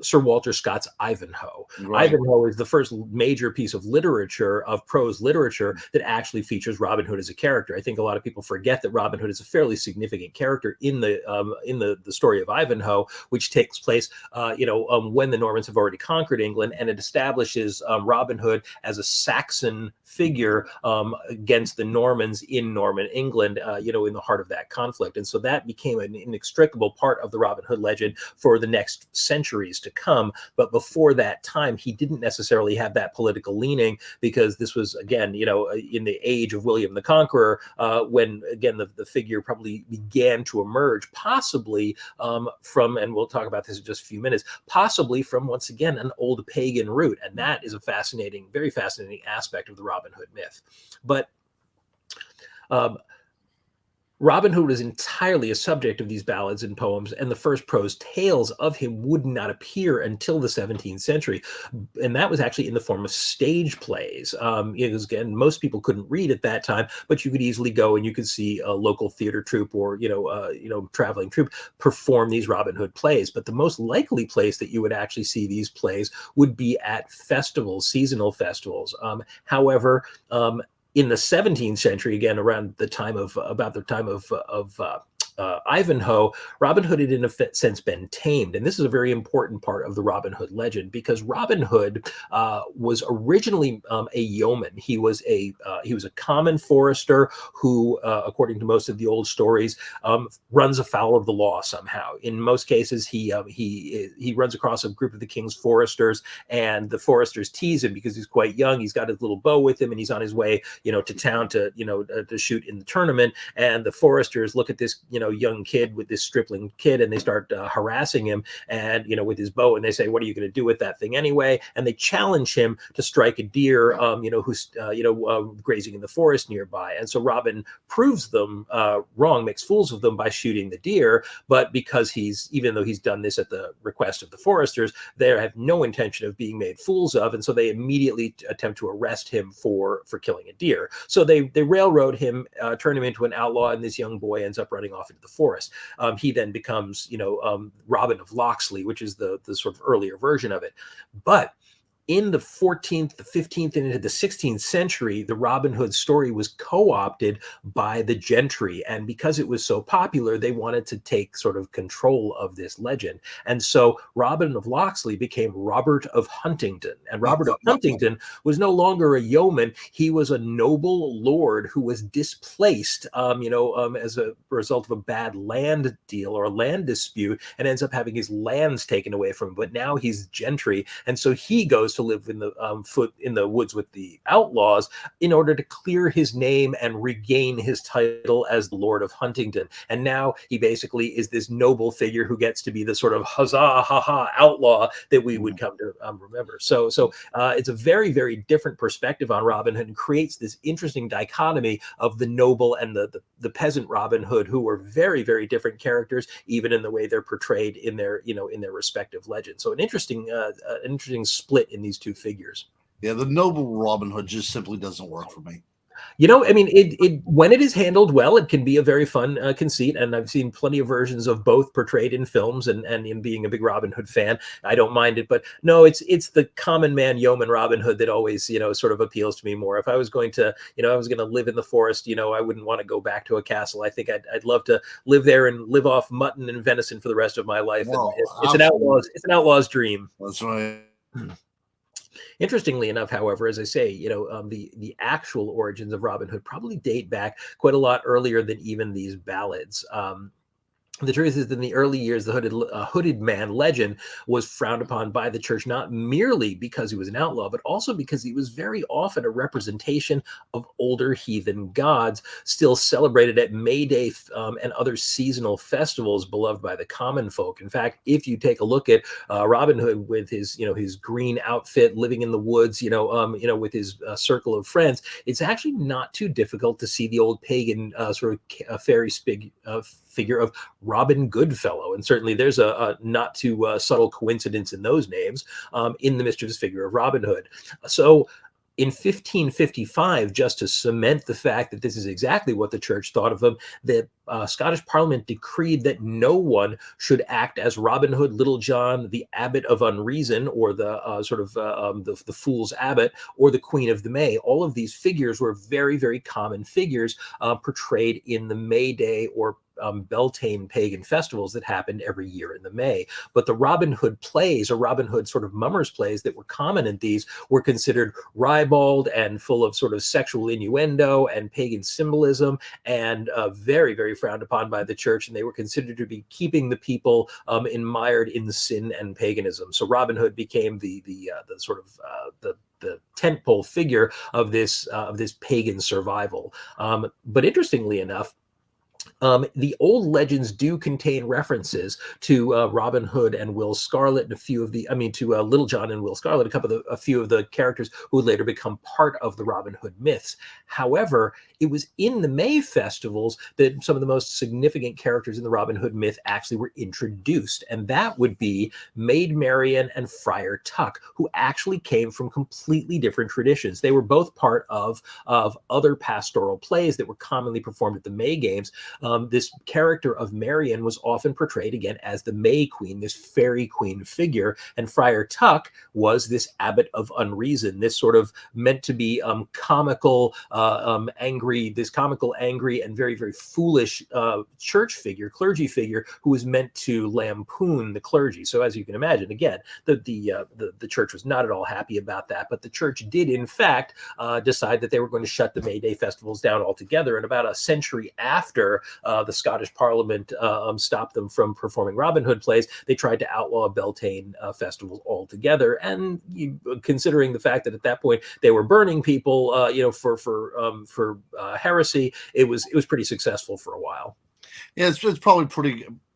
Sir Walter Scott's Ivanhoe. Right. Ivanhoe is the first major piece of literature, of prose literature, that actually features Robin Hood as a character. I think a lot of people forget that Robin Hood is a fairly significant character in the story of Ivanhoe, which takes place, when the Normans have already conquered England, and it establishes Robin Hood as a Saxon figure against the Normans in Norman England, in the heart of that conflict. And so that became an inextricable part of the Robin Hood legend for the next centuries to come. But before that time, he didn't necessarily have that political leaning, because this was, again, in the age of William the Conqueror, when, again, the figure probably began to emerge, possibly from, and we'll talk about this in just a few minutes, possibly from, once again, an old pagan root. And that is a fascinating, very fascinating aspect of the Robin Hood myth. But Robin Hood was entirely a subject of these ballads and poems, and the first prose tales of him would not appear until the 17th century. And that was actually in the form of stage plays. Because, again, most people couldn't read at that time, but you could easily go and you could see a local theater troupe or, traveling troupe perform these Robin Hood plays. But the most likely place that you would actually see these plays would be at festivals, seasonal festivals. However, in the 17th century, again, around the time of Ivanhoe, Robin Hood had in a sense been tamed. And this is a very important part of the Robin Hood legend, because Robin Hood was originally a yeoman. He was a common forester who, according to most of the old stories, runs afoul of the law somehow. In most cases, he runs across a group of the king's foresters, and the foresters tease him because he's quite young. He's got his little bow with him, and he's on his way, to town to shoot in the tournament. And the foresters look at this, young kid with this stripling kid, and they start harassing him, and with his bow, and they say, "What are you going to do with that thing anyway?" And they challenge him to strike a deer, who's grazing in the forest nearby. And so Robin proves them wrong, makes fools of them by shooting the deer. But because even though he's done this at the request of the foresters, they have no intention of being made fools of, and so they immediately attempt to arrest him for killing a deer. So they railroad him, turn him into an outlaw, and this young boy ends up running off into the forest. He then becomes, Robin of Locksley, which is the sort of earlier version of it. But in the 14th, the 15th, and into the 16th century, the Robin Hood story was co-opted by the gentry. And because it was so popular, they wanted to take sort of control of this legend. And so Robin of Locksley became Robert of Huntingdon. And Robert of Huntingdon was no longer a yeoman. He was a noble lord who was displaced, as a result of a bad land deal or a land dispute, and ends up having his lands taken away from him. But now he's gentry. And so he goes to live in the woods with the outlaws in order to clear his name and regain his title as the Lord of Huntingdon. And now he basically is this noble figure who gets to be the sort of huzzah, ha ha outlaw that we would come to remember. So it's a very, very different perspective on Robin Hood, and creates this interesting dichotomy of the noble and the peasant Robin Hood, who were very, very different characters, even in the way they're portrayed in their respective legends. So an interesting split in these two figures. Yeah, the noble Robin Hood just simply doesn't work for me. I mean, it when it is handled well, it can be a very fun conceit, and I've seen plenty of versions of both portrayed in films. And in being a big Robin Hood fan, I don't mind it. But no, it's the common man yeoman Robin Hood that always sort of appeals to me more. If I was going to live in the forest, I wouldn't want to go back to a castle. I think I'd love to live there and live off mutton and venison for the rest of my life. Well, and it's an outlaw's dream. That's right. Interestingly enough, however, as I say, the actual origins of Robin Hood probably date back quite a lot earlier than even these ballads. The truth is that in the early years, the hooded man legend was frowned upon by the church, not merely because he was an outlaw, but also because he was very often a representation of older heathen gods, still celebrated at May Day and other seasonal festivals beloved by the common folk. In fact, if you take a look at Robin Hood with his green outfit, living in the woods, with his circle of friends, it's actually not too difficult to see the old pagan sort of fairy figure of Robin Goodfellow. And certainly there's a not too subtle coincidence in those names in the mischievous figure of Robin Hood. So in 1555, just to cement the fact that this is exactly what the church thought of them, the Scottish Parliament decreed that no one should act as Robin Hood, Little John, the Abbot of Unreason, or the the Fool's Abbot, or the Queen of the May. All of these figures were very, very common figures portrayed in the May Day or Beltane pagan festivals that happened every year in the May. But the Robin Hood plays, or Robin Hood sort of mummers plays that were common in these, were considered ribald and full of sort of sexual innuendo and pagan symbolism, and very, very frowned upon by the church. And they were considered to be keeping the people mired in sin and paganism. So Robin Hood became the tentpole figure of this pagan survival. But interestingly enough, the old legends do contain references to Robin Hood and Will Scarlet, and to Little John and Will Scarlet, a few of the characters who would later become part of the Robin Hood myths. However, it was in the May festivals that some of the most significant characters in the Robin Hood myth actually were introduced, and that would be Maid Marian and Friar Tuck, who actually came from completely different traditions. They were both part of other pastoral plays that were commonly performed at the May Games. This character of Marian was often portrayed again as the May Queen, this fairy queen figure, and Friar Tuck was this Abbot of Unreason, this sort of meant to be comical, angry, and very, very foolish church figure, clergy figure, who was meant to lampoon the clergy. So as you can imagine, again, the church was not at all happy about that, but the church did in fact decide that they were going to shut the May Day festivals down altogether. And about a century after the Scottish Parliament stopped them from performing Robin Hood plays, they tried to outlaw Beltane festivals altogether. And considering the fact that at that point they were burning people, for heresy, it was pretty successful for a while. Yeah, it's probably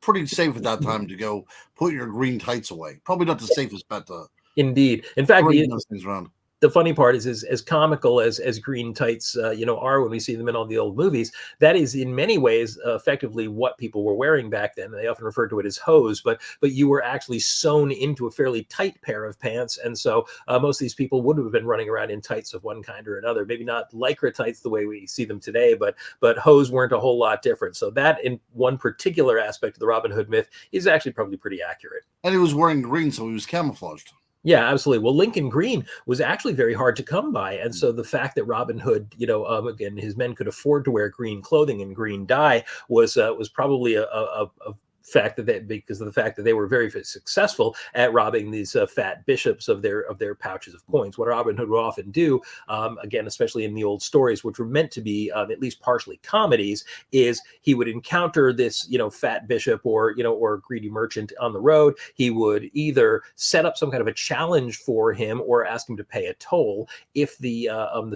pretty safe at that time to go put your green tights away. Probably not the safest bet to. Indeed. In fact, those things around. The funny part is as comical as green tights are when we see them in all the old movies, that is in many ways effectively what people were wearing back then. They often refer to it as hose, but you were actually sewn into a fairly tight pair of pants, and so most of these people would have been running around in tights of one kind or another. Maybe not lycra tights the way we see them today, but hose weren't a whole lot different. So that, in one particular aspect of the Robin Hood myth, is actually probably pretty accurate. And he was wearing green, so he was camouflaged. Yeah, absolutely. Well, Lincoln green was actually very hard to come by. And so the fact that Robin Hood, again, his men could afford to wear green clothing and green dye was probably a fact that because of the fact that they were very, very successful at robbing these fat bishops of their pouches of coins. What Robin Hood would often do, again, especially in the old stories, which were meant to be at least partially comedies, is he would encounter this fat bishop or greedy merchant on the road. He would either set up some kind of a challenge for him or ask him to pay a toll. If the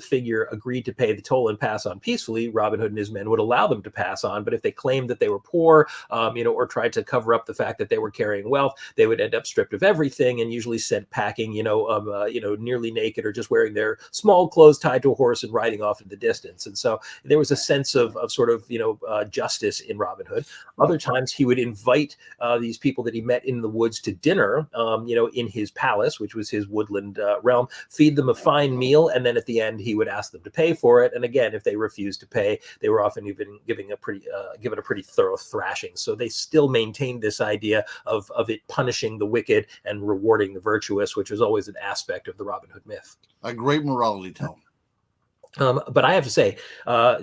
figure agreed to pay the toll and pass on peacefully, Robin Hood and his men would allow them to pass on. But if they claimed that they were poor, or tried to cover up the fact that they were carrying wealth, they would end up stripped of everything and usually sent packing, nearly naked or just wearing their small clothes tied to a horse and riding off in the distance. And so there was a sense of justice in Robin Hood. Other times he would invite these people that he met in the woods to dinner, in his palace, which was his woodland realm, feed them a fine meal, and then at the end he would ask them to pay for it. And again, if they refused to pay, they were often even given a pretty thorough thrashing. So they still maintained this idea of it punishing the wicked and rewarding the virtuous, which was always an aspect of the Robin Hood myth. A great morality tale. But I have to say,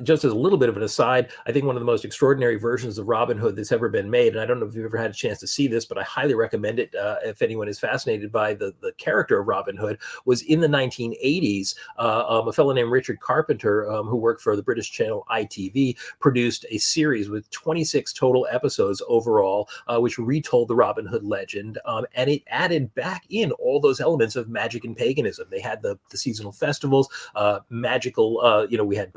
just as a little bit of an aside, I think one of the most extraordinary versions of Robin Hood that's ever been made, and I don't know if you've ever had a chance to see this, but I highly recommend it if anyone is fascinated by the character of Robin Hood, was in the 1980s. A fellow named Richard Carpenter, who worked for the British channel ITV, produced a series with 26 total episodes overall, which retold the Robin Hood legend, and it added back in all those elements of magic and paganism. They had the seasonal festivals, magical mythical, we had,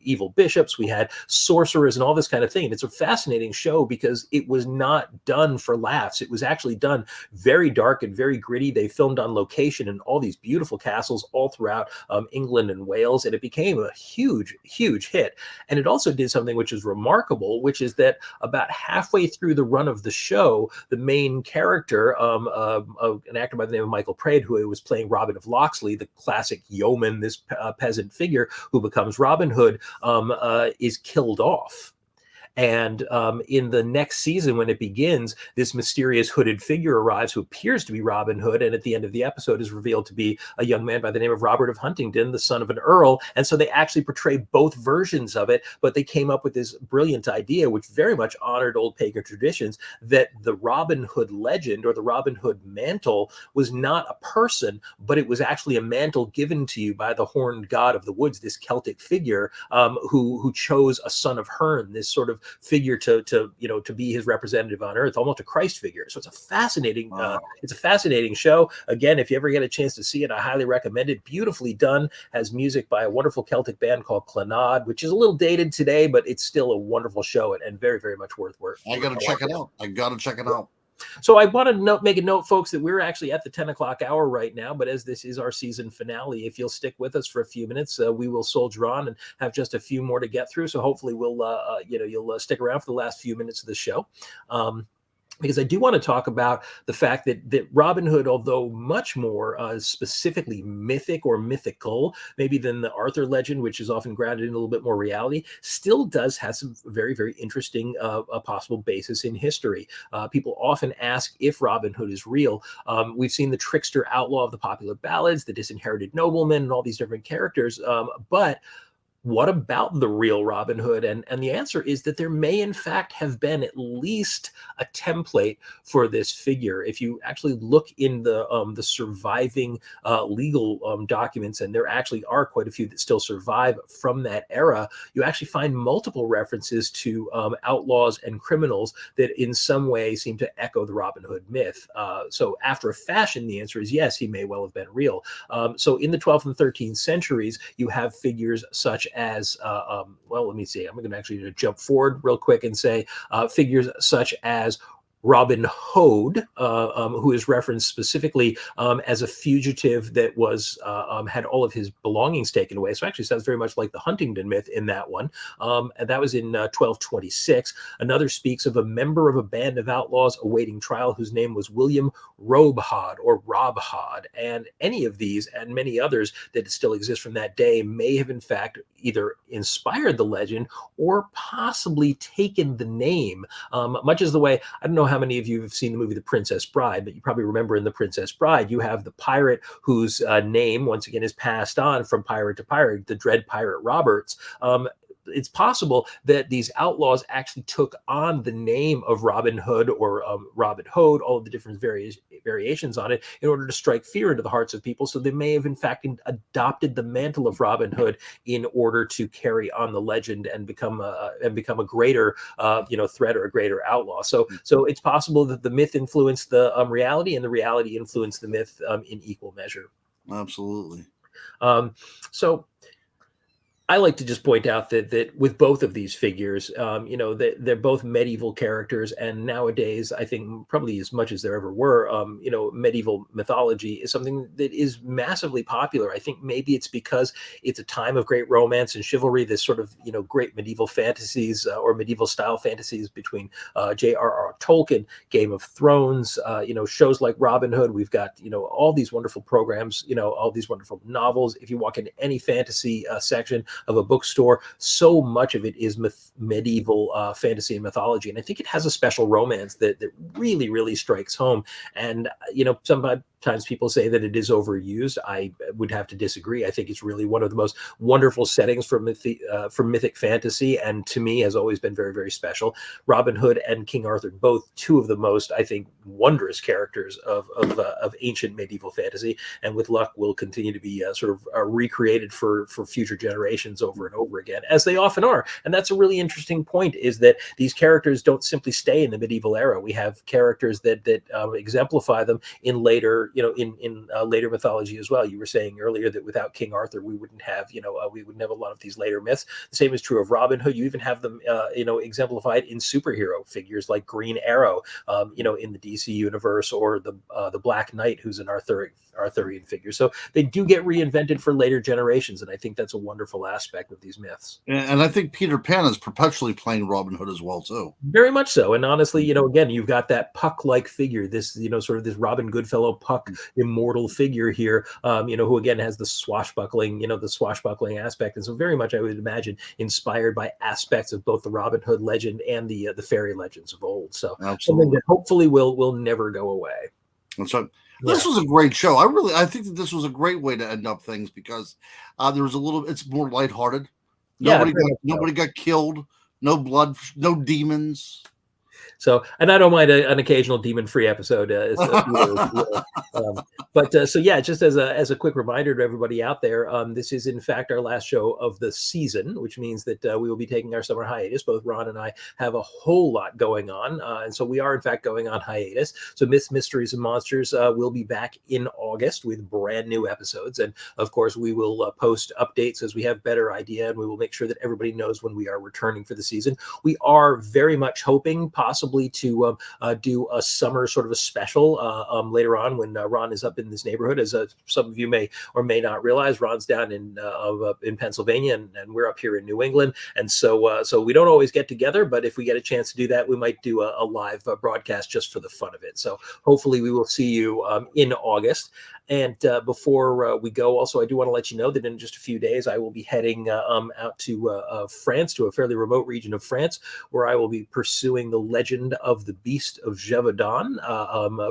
evil bishops, we had sorcerers and all this kind of thing. And it's a fascinating show because it was not done for laughs. It was actually done very dark and very gritty. They filmed on location in all these beautiful castles all throughout England and Wales. And it became a huge, huge hit. And it also did something which is remarkable, which is that about halfway through the run of the show, the main character, an actor by the name of Michael Praed, who was playing Robin of Locksley, the classic yeoman, this peasant figure who becomes Robin Hood, is killed off. And in the next season, when it begins, this mysterious hooded figure arrives who appears to be Robin Hood. And at the end of the episode is revealed to be a young man by the name of Robert of Huntingdon, the son of an earl. And so they actually portray both versions of it. But they came up with this brilliant idea, which very much honored old pagan traditions, that the Robin Hood legend or the Robin Hood mantle was not a person, but it was actually a mantle given to you by the horned god of the woods, this Celtic figure who chose a son of Herne, this sort of figure to be his representative on earth, almost a Christ figure. So it's a fascinating show. Again, if you ever get a chance to see it, I highly recommend it. Beautifully done, has music by a wonderful Celtic band called Clannad, which is a little dated today, but it's still a wonderful show and very, very much worth. I gotta check it out. So I want to make a note, folks, that we're actually at the 10 o'clock hour right now. But as this is our season finale, if you'll stick with us for a few minutes, we will soldier on and have just a few more to get through. So hopefully you'll stick around for the last few minutes of the show. Because I do want to talk about the fact that Robin Hood, although much more specifically mythic or mythical, maybe than the Arthur legend, which is often grounded in a little bit more reality, still does have some very, very interesting possible basis in history. People often ask if Robin Hood is real. We've seen the trickster outlaw of the popular ballads, the disinherited nobleman, and all these different characters. But what about the real Robin Hood? And the answer is that there may, in fact, have been at least a template for this figure. If you actually look in the surviving legal documents, and there actually are quite a few that still survive from that era, you actually find multiple references to outlaws and criminals that in some way seem to echo the Robin Hood myth. So after a fashion, the answer is yes, he may well have been real. So in the 12th and 13th centuries, you have figures such as, let me see, I'm going to actually jump forward real quick and say figures such as Robin Hood, who is referenced specifically as a fugitive that was had all of his belongings taken away. So actually sounds very much like the Huntingdon myth in that one. And that was in 1226. Another speaks of a member of a band of outlaws awaiting trial whose name was William Robhod or Robhod. And any of these and many others that still exist from that day may have in fact either inspired the legend or possibly taken the name, much as the way, I don't know how many of you have seen the movie The Princess Bride, but you probably remember in The Princess Bride, you have the pirate whose name, once again, is passed on from pirate to pirate, the Dread Pirate Roberts. It's possible that these outlaws actually took on the name of Robin Hood or Robin Hood, all of the different variations on it, in order to strike fear into the hearts of people. So they may have, in fact, adopted the mantle of Robin Hood in order to carry on the legend and become a greater, threat or a greater outlaw. So it's possible that the myth influenced the reality, and the reality influenced the myth in equal measure. Absolutely. So I like to just point out that with both of these figures, they're both medieval characters, and nowadays, I think probably as much as there ever were, medieval mythology is something that is massively popular. I think maybe it's because it's a time of great romance and chivalry. This sort of great medieval fantasies or medieval style fantasies between J.R.R. Tolkien, Game of Thrones, shows like Robin Hood. We've got all these wonderful programs, all these wonderful novels. If you walk into any fantasy section of a bookstore, so much of it is medieval fantasy and mythology, and I think it has a special romance that really, really strikes home. And sometimes people say that it is overused. I would have to disagree. I think it's really one of the most wonderful settings for mythic fantasy, and to me has always been very, very special. Robin Hood and King Arthur, both two of the most, I think, wondrous characters of ancient medieval fantasy, and with luck will continue to be recreated for future generations over and over again, as they often are. And that's a really interesting point, is that these characters don't simply stay in the medieval era. We have characters that exemplify them in later later, in later mythology as well. You were saying earlier that without King Arthur, we wouldn't have, we wouldn't have a lot of these later myths. The same is true of Robin Hood. You even have them, exemplified in superhero figures like Green Arrow, in the DC universe, or the Black Knight, who's an Arthurian figure. So they do get reinvented for later generations, and I think that's a wonderful aspect of these myths. And I think Peter Pan is perpetually playing Robin Hood as well too. Very much so. And honestly, again, you've got that Puck-like figure, this, sort of this Robin Goodfellow Puck immortal figure here, who again has the swashbuckling aspect. And so very much, I would imagine, inspired by aspects of both the Robin Hood legend and the fairy legends of old. So something that hopefully will never go away. That's right. This was a great show. I think that this was a great way to end up things, because there was it's more lighthearted. Nobody got killed. No blood, no demons. So, and I don't mind an occasional demon-free episode. So yeah, just as a quick reminder to everybody out there, this is in fact our last show of the season, which means that we will be taking our summer hiatus. Both Ron and I have a whole lot going on, and so we are in fact going on hiatus. So Myths, Mysteries, and Monsters will be back in August with brand new episodes, and of course we will post updates as we have better idea, and we will make sure that everybody knows when we are returning for the season. We are very much hoping possibly to do a summer sort of a special later on when Ron is up in this neighborhood. As some of you may or may not realize, Ron's down in Pennsylvania, and we're up here in New England, and so we don't always get together. But if we get a chance to do that, we might do a live broadcast just for the fun of it. So hopefully we will see you in August. And before we go, also, I do want to let you know that in just a few days, I will be heading out to France, to a fairly remote region of France, where I will be pursuing the legend of the Beast of Gévaudan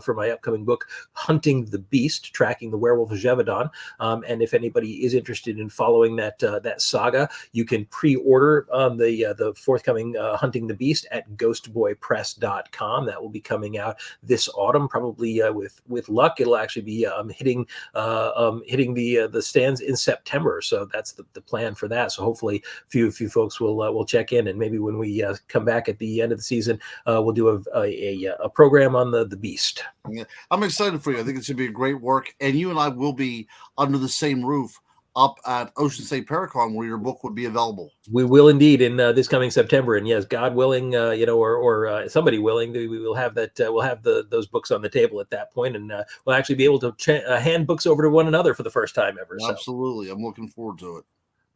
for my upcoming book, Hunting the Beast, Tracking the Werewolf of Gévaudan. And if anybody is interested in following that saga, you can pre-order the forthcoming Hunting the Beast at ghostboypress.com. That will be coming out this autumn, probably with luck. It'll actually be hitting the stands in September. So that's the plan for that. So hopefully a few folks will check in, and maybe when we come back at the end of the season, we'll do a program on the Beast. Yeah, I'm excited for you. I think it should be a great work, and you and I will be under the same roof up at Ocean State Paracon, where your book would be available. We will indeed in this coming September, and yes, God willing, or somebody willing, we will have that. We'll have those books on the table at that point, and we'll actually be able to hand books over to one another for the first time ever. Absolutely, so I'm looking forward to it.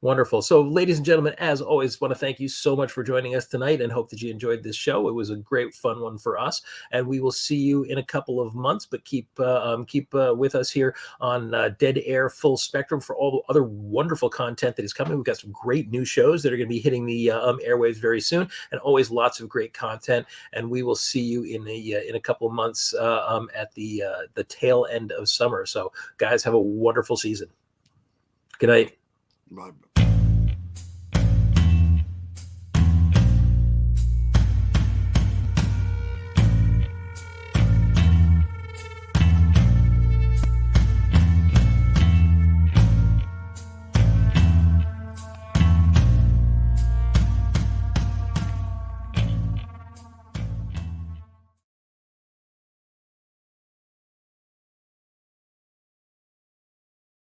Wonderful. So, ladies and gentlemen, as always, want to thank you so much for joining us tonight, and hope that you enjoyed this show. It was a great, fun one for us, and we will see you in a couple of months. But keep with us here on Dead Air Full Spectrum for all the other wonderful content that is coming. We've got some great new shows that are going to be hitting the airwaves very soon, and always lots of great content. And we will see you in a couple of months at the tail end of summer. So, guys, have a wonderful season. Good night. Bye.